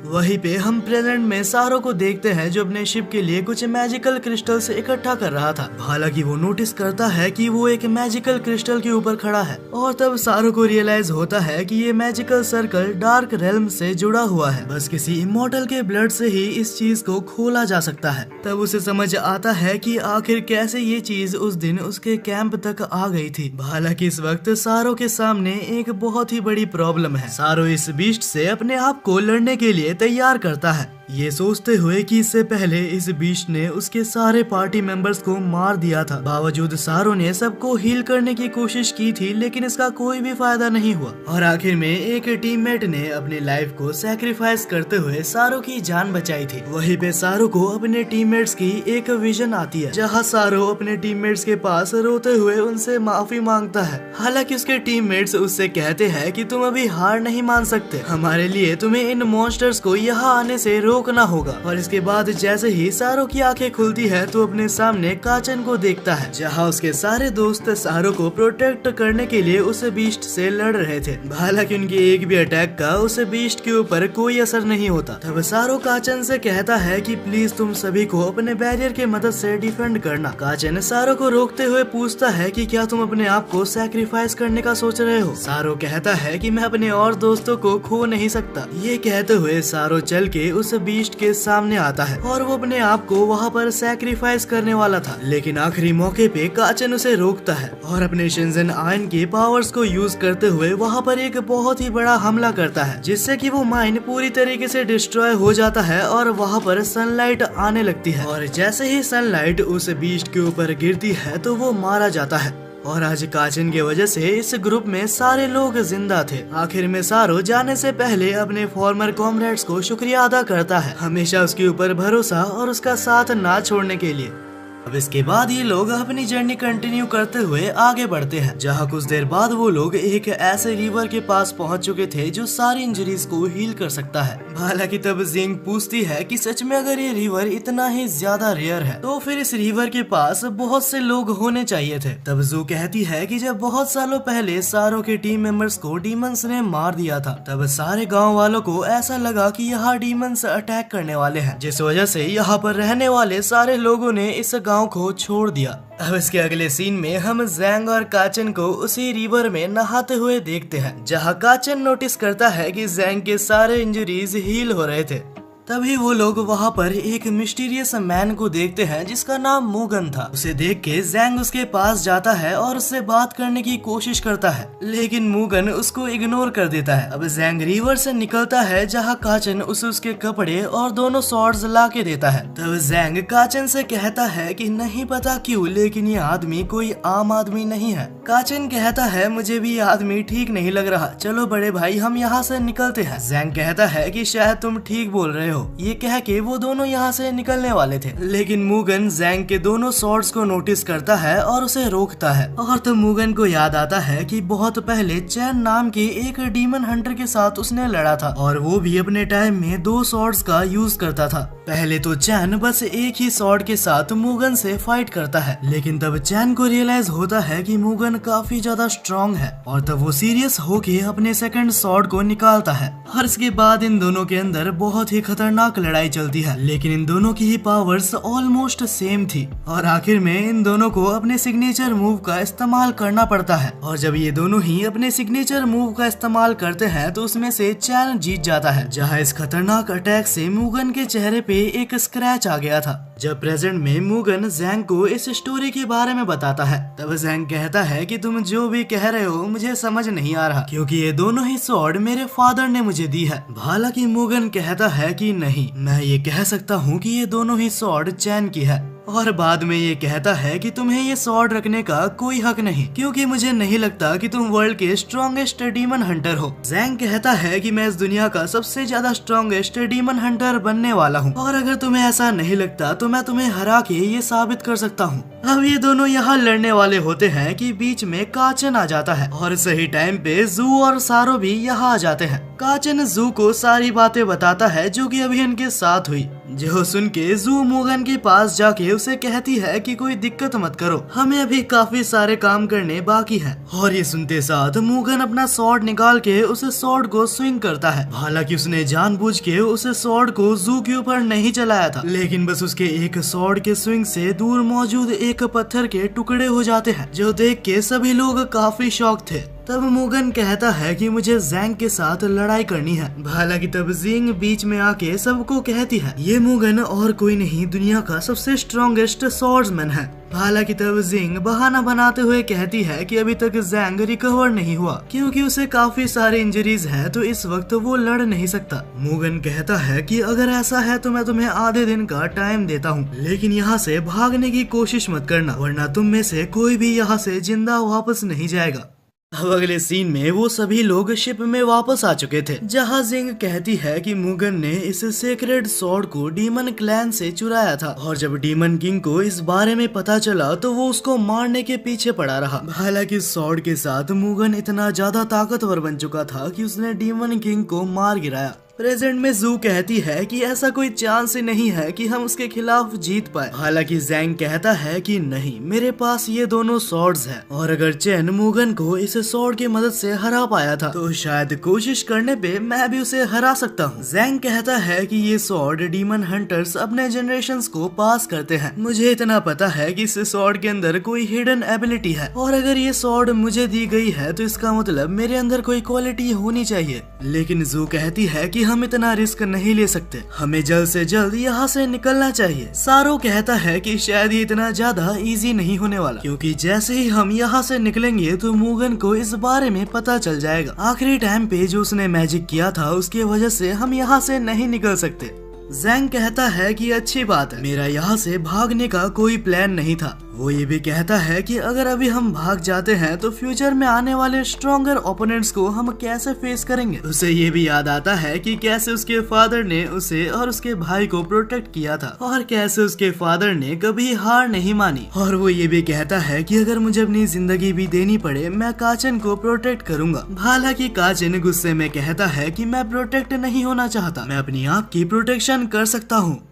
वहीं पे हम प्रेजेंट में सारो को देखते हैं जो अपने शिप के लिए कुछ मैजिकल क्रिस्टल्स इकट्ठा कर रहा था। हालांकि वो नोटिस करता है कि वो एक मैजिकल क्रिस्टल के ऊपर खड़ा है और तब सारो को रियलाइज होता है कि ये मैजिकल सर्कल डार्क रेल्म से जुड़ा हुआ है। बस किसी इमॉर्टल के ब्लड से ही इस चीज को खोला जा सकता है। तब उसे समझ आता है कि आखिर कैसे ये चीज उस दिन उसके कैंप तक आ गई थी। हालांकि इस वक्त सारो के सामने एक बहुत ही बड़ी प्रॉब्लम है। सारो इस बीस्ट से अपने आप को लड़ने के लिए तैयार करता है, ये सोचते हुए कि इससे पहले इस बीस्ट ने उसके सारे पार्टी मेंबर्स को मार दिया था। बावजूद सारो ने सबको हील करने की कोशिश की थी लेकिन इसका कोई भी फायदा नहीं हुआ और आखिर में एक टीममेट ने अपनी लाइफ को सैक्रिफाइस करते हुए सारो की जान बचाई थी। वहीं पे सारो को अपने टीममेट्स की एक विजन आती है जहां सारो अपने टीममेट्स के पास रोते हुए उनसे माफी मांगता है। हालांकि उसके टीममेट्स उससे कहते हैं कि तुम अभी हार नहीं मान सकते, हमारे लिए तुम्हें इन मॉन्स्टर्स को यहाँ आने से रोकना होगा। और इसके बाद जैसे ही सारो की आंखें खुलती है तो अपने सामने काचन को देखता है जहां उसके सारे दोस्त सारो को प्रोटेक्ट करने के लिए उस बीस्ट से लड़ रहे थे। हालांकि उनके एक भी अटैक का उस बीस्ट के ऊपर कोई असर नहीं होता। तब सारो काचन से कहता है कि प्लीज तुम सभी को अपने बैरियर के मदद से डिफेंड करना। काचन सारो को रोकते हुए पूछता है कि क्या तुम अपने आप को सैक्रिफाइस करने का सोच रहे हो। सारो कहता है कि मैं अपने और दोस्तों को खो नहीं सकता। ये कहते हुए सारो चल के उस बीस्ट के सामने आता है और वो अपने आप को वहाँ पर सैक्रिफाइस करने वाला था, लेकिन आखिरी मौके पे काचन उसे रोकता है और अपने शिनजन आयन के पावर्स को यूज करते हुए वहाँ पर एक बहुत ही बड़ा हमला करता है, जिससे कि वो माइन पूरी तरीके से डिस्ट्रॉय हो जाता है और वहाँ पर सनलाइट आने लगती है। और जैसे ही सनलाइट उस बीस्ट के ऊपर गिरती है तो वो मारा जाता है। और आज काचन की वजह से इस ग्रुप में सारे लोग जिंदा थे। आखिर में सारो जाने से पहले अपने फॉर्मर कॉमरेड्स को शुक्रिया अदा करता है, हमेशा उसके ऊपर भरोसा और उसका साथ ना छोड़ने के लिए। अब इसके बाद ये लोग अपनी जर्नी कंटिन्यू करते हुए आगे बढ़ते हैं, जहाँ कुछ देर बाद वो लोग एक ऐसे रिवर के पास पहुंच चुके थे जो सारी इंजरीज को हील कर सकता है। हालांकि तब जिंग पूछती है कि सच में अगर ये रिवर इतना ही ज्यादा रेयर है तो फिर इस रिवर के पास बहुत से लोग होने चाहिए थे। तब जू कहती है कि जब बहुत सालों पहले सारो के टीम मेंबर्स को डीमंस ने मार दिया था, तब सारे गाँव वालों को ऐसा लगा कि यहाँ डीमंस अटैक करने वाले हैं, जिस वजह से यहाँ पर रहने वाले सारे लोगों ने इस गाँव को छोड़ दिया। अब इसके अगले सीन में हम जैंग और काचन को उसी रिवर में नहाते हुए देखते हैं, जहां काचन नोटिस करता है कि जैंग के सारे इंजरीज हील हो रहे थे। तभी वो लोग वहाँ पर एक मिस्टीरियस मैन को देखते हैं जिसका नाम मूगन था। उसे देख के जैंग उसके पास जाता है और उससे बात करने की कोशिश करता है, लेकिन मूगन उसको इग्नोर कर देता है। अब जैंग रिवर से निकलता है जहाँ काचन उसे उसके कपड़े और दोनों स्वॉर्ड्स ला के देता है। तब जैंग काचन से कहता है कि नहीं पता क्यों, लेकिन ये आदमी कोई आम आदमी नहीं है। काचन कहता है मुझे भी ये आदमी ठीक नहीं लग रहा, चलो बड़े भाई हम यहाँ से निकलते हैं। जैंग कहता है कि शायद तुम ठीक बोल रहे हो। ये कह के वो दोनों यहाँ से निकलने वाले थे, लेकिन मूगन जैंग के दोनों स्वॉर्ड्स को नोटिस करता है और उसे रोकता है। और तो मूगन को याद आता है कि बहुत पहले चैन नाम के एक डीमन हंटर के साथ उसने लड़ा था और वो भी अपने टाइम में 2 स्वॉर्ड्स का यूज करता था। पहले तो चैन बस एक ही स्वॉर्ड के साथ मूगन से फाइट करता है, लेकिन तब चैन को रियलाइज होता है कि मूगन काफी ज्यादा स्ट्रॉन्ग है और तब वो सीरियस होके अपने सेकंड स्वॉर्ड को निकालता है। और इसके बाद इन दोनों के अंदर बहुत ही खतरनाक लड़ाई चलती है, लेकिन इन दोनों की ही पावर्स ऑलमोस्ट सेम थी और आखिर में इन दोनों को अपने सिग्नेचर मूव का इस्तेमाल करना पड़ता है। और जब ये दोनों ही अपने सिग्नेचर मूव का इस्तेमाल करते हैं तो उसमें से चैन जीत जाता है, जहाँ इस खतरनाक अटैक से मूगन के चेहरे पे एक स्क्रैच आ गया था। जब प्रेजेंट में मूगन जैंग को इस स्टोरी के बारे में बताता है, तब जैंग कहता है कि तुम जो भी कह रहे हो मुझे समझ नहीं आ रहा, क्योंकि ये दोनों ही स्वॉर्ड मेरे फादर ने मुझे दी है। हालांकि मूगन कहता है कि नहीं, मैं ये कह सकता हूँ कि ये दोनों ही स्वॉर्ड चैन की है। और बाद में ये कहता है कि तुम्हें ये स्वॉर्ड रखने का कोई हक नहीं, क्योंकि मुझे नहीं लगता कि तुम वर्ल्ड के स्ट्रॉन्गेस्ट डीमन हंटर हो। जैंग कहता है कि मैं इस दुनिया का सबसे ज्यादा स्ट्रॉन्गेस्ट डीमन हंटर बनने वाला हूँ और अगर तुम्हें ऐसा नहीं लगता तो मैं तुम्हें हरा के ये साबित कर सकता हूँ। अब ये दोनों यहाँ लड़ने वाले होते हैं कि बीच में काचन आ जाता है और सही टाइम पे जू और सारो भी यहाँ आ जाते हैं। काचन जू को सारी बातें बताता है जो कि अभी इनके साथ हुई, जो सुन के जू मूगन के पास जाके उसे कहती है कि कोई दिक्कत मत करो, हमें अभी काफी सारे काम करने बाकी हैं। और ये सुनते साथ मूगन अपना स्वॉर्ड निकाल के उस स्वॉर्ड को स्विंग करता है। हालांकि उसने जानबूझ के उस स्वॉर्ड को जू के ऊपर नहीं चलाया था, लेकिन बस उसके एक स्वॉर्ड के स्विंग से दूर मौजूद एक पत्थर के टुकड़े हो जाते हैं, जो देख के सभी लोग काफी शॉक थे। तब मूगन कहता है कि मुझे जैंग के साथ लड़ाई करनी है। हालांकि तब जिंग बीच में आके सबको कहती है ये मूगन और कोई नहीं, दुनिया का सबसे स्ट्रॉन्गेस्ट स्वॉर्ड्समैन है। हालांकि तब जिंग बहाना बनाते हुए कहती है कि अभी तक जैंग रिकवर नहीं हुआ, क्योंकि उसे काफी सारे इंजरीज है, तो इस वक्त वो लड़ नहीं सकता। मूगन कहता है कि अगर ऐसा है तो मैं तुम्हें आधे दिन का टाइम देता हूँ, लेकिन यहाँ से भागने की कोशिश मत करना, वरना तुम में से कोई भी यहाँ से जिंदा वापस नहीं जाएगा। अब अगले सीन में वो सभी लोग शिप में वापस आ चुके थे, जहाँ जिंग कहती है कि मूगन ने इस सेक्रेड स्वॉर्ड को डीमन क्लैन से चुराया था और जब डीमन किंग को इस बारे में पता चला तो वो उसको मारने के पीछे पड़ा रहा। हालांकि स्वॉर्ड के साथ मूगन इतना ज्यादा ताकतवर बन चुका था कि उसने डीमन किंग को मार गिराया। प्रेजेंट में जू कहती है कि ऐसा कोई चांस ही नहीं है कि हम उसके खिलाफ जीत पाए। हालांकि जैंग कहता है कि नहीं, मेरे पास ये दोनों स्वॉर्ड्स हैं और अगर चैन मूगन को इस स्वॉर्ड की मदद से हरा पाया था तो शायद कोशिश करने पे मैं भी उसे हरा सकता हूँ। जैंग कहता है कि ये स्वॉर्ड डीमन हंटर्स अपने जनरेशंस को पास करते हैं। मुझे इतना पता है कि इस स्वॉर्ड के अंदर कोई हिडन एबिलिटी है और अगर ये स्वॉर्ड मुझे दी गई है तो इसका मतलब मेरे अंदर कोई क्वालिटी होनी चाहिए। लेकिन जू कहती है कि हम इतना रिस्क नहीं ले सकते, हमें जल्द से जल्द यहाँ से निकलना चाहिए। सारो कहता है कि शायद ये इतना ज्यादा इजी नहीं होने वाला, क्योंकि जैसे ही हम यहाँ से निकलेंगे तो मुगन को इस बारे में पता चल जाएगा। आखिरी टाइम पे जो उसने मैजिक किया था उसकी वजह से हम यहाँ से नहीं निकल सकते। जैंग कहता है कि अच्छी बात है, मेरा यहाँ से भागने का कोई प्लान नहीं था। वो ये भी कहता है कि अगर अभी हम भाग जाते हैं तो फ्यूचर में आने वाले स्ट्रॉन्गर ओपोनेंट्स को हम कैसे फेस करेंगे। उसे ये भी याद आता है कि कैसे उसके फादर ने उसे और उसके भाई को प्रोटेक्ट किया था और कैसे उसके फादर ने कभी हार नहीं मानी। और वो ये भी कहता है कि अगर मुझे अपनी जिंदगी भी देनी पड़े मैं काचन को प्रोटेक्ट करूंगा। हालांकि काचन गुस्से में कहता है कि मैं प्रोटेक्ट नहीं होना चाहता, मैं अपनी आप की प्रोटेक्शन कर सकता हूँ।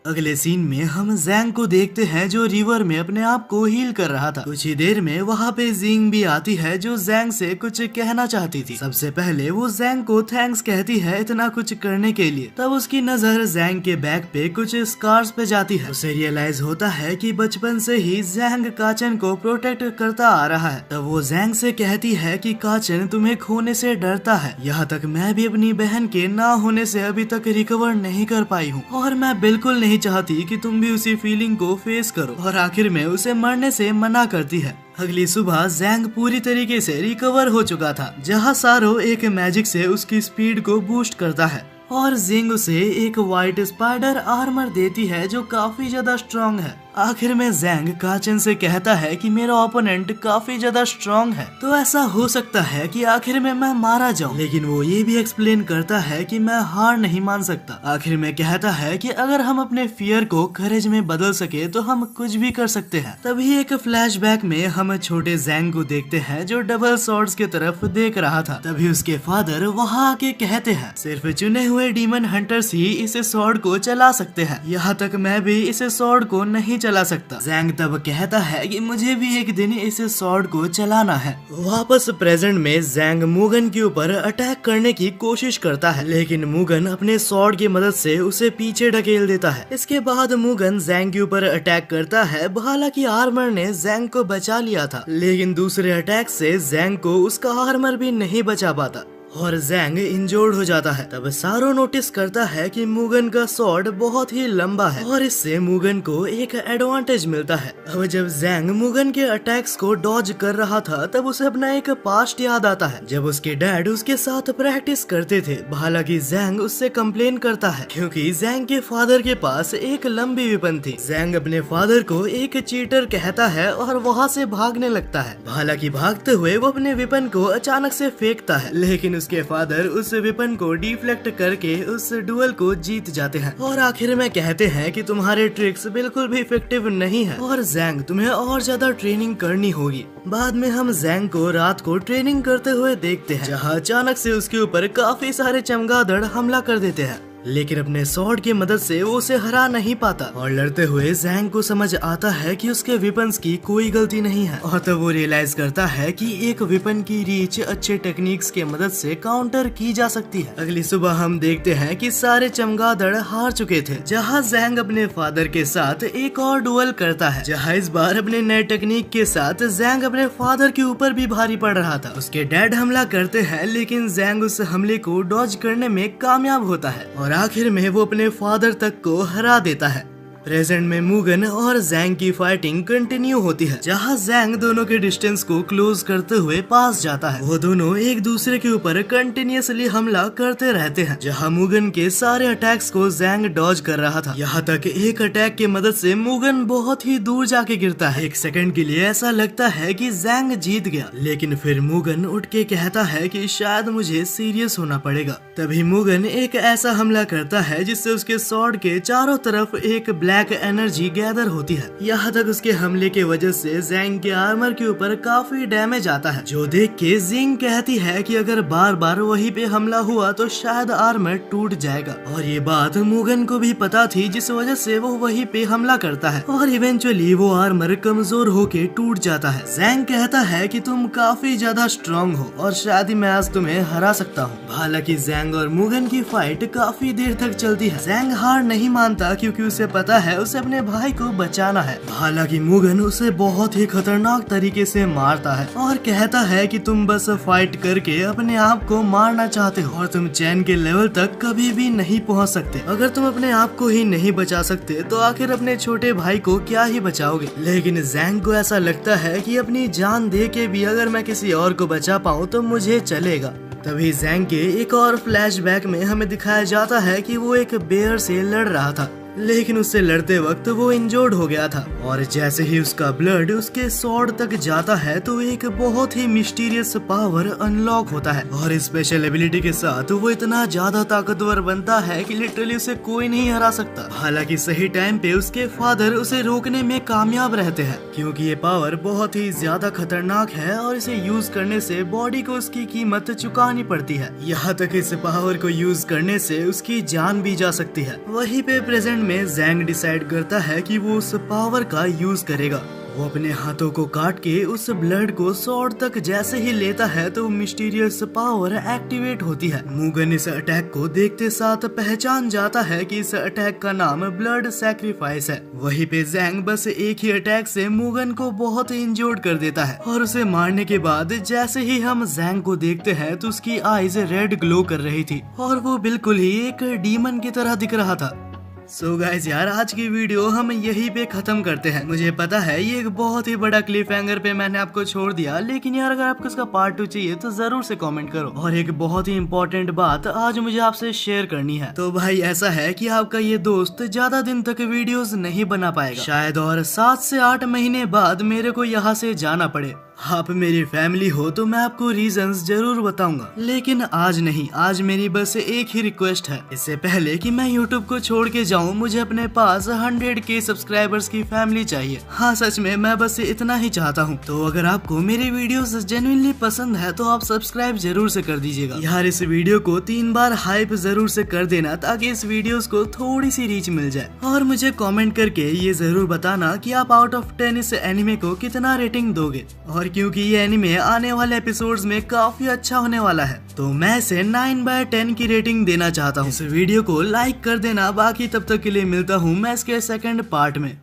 अगले सीन में हम जैंग को देखते हैं जो रिवर में अपने आप को हील कर रहा था। कुछ ही देर में वहाँ पे जिंग भी आती है जो जैंग से कुछ कहना चाहती थी। सबसे पहले वो जैंग को थैंक्स कहती है इतना कुछ करने के लिए। तब उसकी नजर जैंग के बैक पे कुछ स्कार्स पे जाती है। उसे रियलाइज होता है कि बचपन से ही जैंग काचन को प्रोटेक्ट करता आ रहा है। तब वो जैंग से कहती है कि काचन तुम्हें खोने से डरता है, यहाँ तक मैं भी अपनी बहन के ना होने से अभी तक रिकवर नहीं कर पाई हूँ और मैं बिल्कुल नहीं चाहती कि तुम भी उसी फीलिंग को फेस करो। और आखिर में उसे मरने से मना करती है। अगली सुबह जैंग पूरी तरीके से रिकवर हो चुका था, जहाँ सारो एक मैजिक से उसकी स्पीड को बूस्ट करता है और जिंग उसे एक व्हाइट स्पाइडर आर्मर देती है जो काफी ज्यादा स्ट्रॉन्ग है। आखिर में जैंग काचन से कहता है कि मेरा ओपोनेंट काफी ज्यादा स्ट्रॉन्ग है, तो ऐसा हो सकता है कि आखिर में मैं मारा जाऊं। लेकिन वो ये भी एक्सप्लेन करता है कि मैं हार नहीं मान सकता। आखिर में कहता है कि अगर हम अपने फियर को करेज में बदल सके तो हम कुछ भी कर सकते हैं। तभी एक फ्लैशबैक में हम छोटे जैंग को देखते हैं जो डबल स्वॉर्ड्स की तरफ देख रहा था। तभी उसके फादर वहाँ आके कहते हैं सिर्फ चुने हुए डीमन हंटर्स ही इस स्वॉर्ड को चला सकते हैं, यहाँ तक मैं भी इस स्वॉर्ड को नहीं चला सकता। जैंग तब कहता है कि मुझे भी एक दिन इस स्वॉर्ड को चलाना है। वापस प्रेजेंट में जैंग मुगन के ऊपर अटैक करने की कोशिश करता है, लेकिन मुगन अपने स्वॉर्ड की मदद से उसे पीछे ढकेल देता है। इसके बाद मुगन जैंग के ऊपर अटैक करता है। हालांकि आर्मर ने जैंग को बचा लिया था, लेकिन दूसरे अटैक से जैंग को उसका आर्मर भी नहीं बचा पाता और जैंग इंजोर्ड हो जाता है। तब सारो नोटिस करता है कि मुगन का स्वॉर्ड बहुत ही लंबा है और इससे मुगन को एक एडवांटेज मिलता है। अब जब जैंग मुगन के अटैक्स को डॉज कर रहा था तब उसे अपना एक पास्ट याद आता है जब उसके डैड उसके साथ प्रैक्टिस करते थे। हालांकि जैंग उससे कंप्लेन करता है क्योंकि जैंग के फादर के पास एक लंबी वेपन थी। जैंग अपने फादर को एक चीटर कहता है और वहाँ से भागने लगता है। हालांकि भागते हुए वो अपने वेपन को अचानक से फेंकता है, लेकिन उसके फादर उस वेपन को डिफ्लेक्ट करके उस डुएल को जीत जाते हैं और आखिर में कहते हैं कि तुम्हारे ट्रिक्स बिल्कुल भी इफेक्टिव नहीं है और जैंग तुम्हें और ज्यादा ट्रेनिंग करनी होगी। बाद में हम जैंग को रात को ट्रेनिंग करते हुए देखते हैं, जहाँ अचानक से उसके ऊपर काफी सारे चमगादड़ हमला कर देते हैं, लेकिन अपने स्वॉर्ड की मदद से वो उसे हरा नहीं पाता और लड़ते हुए जैंग को समझ आता है कि उसके वेपन्स की कोई गलती नहीं है और तब वो रियलाइज करता है कि एक वेपन की रीच अच्छे टेक्निक्स के मदद से काउंटर की जा सकती है। अगली सुबह हम देखते हैं कि सारे चमगादड़ हार चुके थे, जहाँ जैंग अपने फादर के साथ एक और डुएल करता है, जहाँ इस बार अपने नए टेक्निक के साथ जैंग अपने फादर के ऊपर भी भारी पड़ रहा था। उसके डैड हमला करते हैं, लेकिन जैंग उस हमले को डॉज करने में कामयाब होता है और आखिर में वो अपने फादर तक को हरा देता है। प्रेजेंट में मुगन और जैंग की फाइटिंग कंटिन्यू होती है, जहां जैंग दोनों के डिस्टेंस को क्लोज करते हुए पास जाता है। वो दोनों एक दूसरे के ऊपर कंटिन्यूअसली हमला करते रहते हैं, जहां मुगन के सारे अटैक्स को जैंग डॉज कर रहा था। यहाँ तक एक अटैक की मदद से मुगन बहुत ही दूर जाके गिरता है। एक सेकंड के लिए ऐसा लगता है कि जैंग जीत गया, लेकिन फिर मुगन उठ के कहता है कि शायद मुझे सीरियस होना पड़ेगा। तभी मुगन एक ऐसा हमला करता है जिससे उसके स्वॉर्ड के चारों तरफ एक ब्लैक एनर्जी गैदर होती है। यहाँ तक उसके हमले के वजह से जैंग के आर्मर के ऊपर काफी डैमेज आता है, जो देख के जिंग कहती है कि अगर बार बार वहीं पे हमला हुआ तो शायद आर्मर टूट जाएगा। और ये बात मुगन को भी पता थी, जिस वजह से वो वहीं पे हमला करता है और इवेंचुअली वो आर्मर कमजोर होके टूट जाता है। जैंग कहता है कि तुम काफी ज्यादा स्ट्रॉन्ग हो और शायद ही मैं आज तुम्हें हरा सकता हूँ। हालांकि जैंग और मुगन की फाइट काफी देर तक चलती है। जैंग हार नहीं मानता क्योंकि उसे पता है उसे अपने भाई को बचाना है। हालांकि मुगन उसे बहुत ही खतरनाक तरीके से मारता है और कहता है कि तुम बस फाइट करके अपने आप को मारना चाहते हो और तुम चैन के लेवल तक कभी भी नहीं पहुंच सकते। अगर तुम अपने आप को ही नहीं बचा सकते तो आखिर अपने छोटे भाई को क्या ही बचाओगे। लेकिन ज़ैंग को ऐसा लगता है कि अपनी जान दे के भी अगर मैं किसी और को बचा पाऊँ तो मुझे चलेगा। तभी ज़ैंग के एक और फ्लैशबैक में हमें दिखाया जाता है कि वो एक बेयर से लड़ रहा था, लेकिन उससे लड़ते वक्त वो इंजर्ड हो गया था और जैसे ही उसका ब्लड उसके स्वॉर्ड तक जाता है तो एक बहुत ही मिस्टीरियस पावर अनलॉक होता है और स्पेशल एबिलिटी के साथ वो इतना ज्यादा ताकतवर बनता है कि लिटरली उसे कोई नहीं हरा सकता। हालांकि सही टाइम पे उसके फादर उसे रोकने में कामयाब रहते हैं क्योंकि ये पावर बहुत ही ज्यादा खतरनाक है और इसे यूज करने से बॉडी को उसकी कीमत चुकानी पड़ती है। यहाँ तक इस पावर को यूज करने से उसकी जान भी जा सकती है। वहीं पे प्रेजेंट में ज़ैंग डिसाइड करता है कि वो उस पावर का यूज करेगा। वो अपने हाथों को काट के उस ब्लड को स्वॉर्ड तक जैसे ही लेता है तो मिस्टीरियस पावर एक्टिवेट होती है। मुगन इस अटैक को देखते साथ पहचान जाता है कि इस अटैक का नाम ब्लड सैक्रिफाइस है। वहीं पे ज़ैंग बस एक ही अटैक से मुगन को बहुत इंजर्ड कर देता है और उसे मारने के बाद जैसे ही हम ज़ैंग को देखते हैं तो उसकी आईज रेड ग्लो कर रही थी और वो बिल्कुल ही एक डीमन की तरह दिख रहा था। सो गाइस यार, आज की वीडियो हम यहीं पे खत्म करते हैं। मुझे पता है ये एक बहुत ही बड़ा क्लिफ हैंगर पे मैंने आपको छोड़ दिया, लेकिन यार अगर आपको इसका पार्ट 2 चाहिए तो जरूर से कमेंट करो। और एक बहुत ही इम्पोर्टेंट बात आज मुझे आपसे शेयर करनी है। तो भाई ऐसा है कि आपका ये दोस्त ज्यादा दिन तक वीडियोस नहीं बना पाएगा शायद, और 7 से 8 महीने बाद मेरे को यहाँ से जाना पड़े। आप मेरी फैमिली हो तो मैं आपको रीजंस जरूर बताऊंगा, लेकिन आज नहीं। आज मेरी बस एक ही रिक्वेस्ट है, इससे पहले कि मैं यूट्यूब को छोड़ के जाऊं मुझे अपने पास 100K सब्सक्राइबर्स की फैमिली चाहिए। हाँ सच में मैं बस इतना ही चाहता हूँ। तो अगर आपको मेरी वीडियोस जेन्युइनली पसंद है तो आप सब्सक्राइब जरूर से कर दीजिएगा यार। इस वीडियो को 3 बार हाइप जरूर से कर देना ताकि इस वीडियोस को थोड़ी सी रीच मिल जाए। और मुझे कॉमेंट करके ये जरूर बताना कि आप आउट ऑफ 10 इस एनिमे को कितना रेटिंग दोगे। और क्योंकि ये एनिमे आने वाले एपिसोड्स में काफी अच्छा होने वाला है तो मैं इसे 9/10 की रेटिंग देना चाहता हूँ। इस वीडियो को लाइक कर देना। बाकी तब तक के लिए मिलता हूँ मैं इसके सेकंड पार्ट में।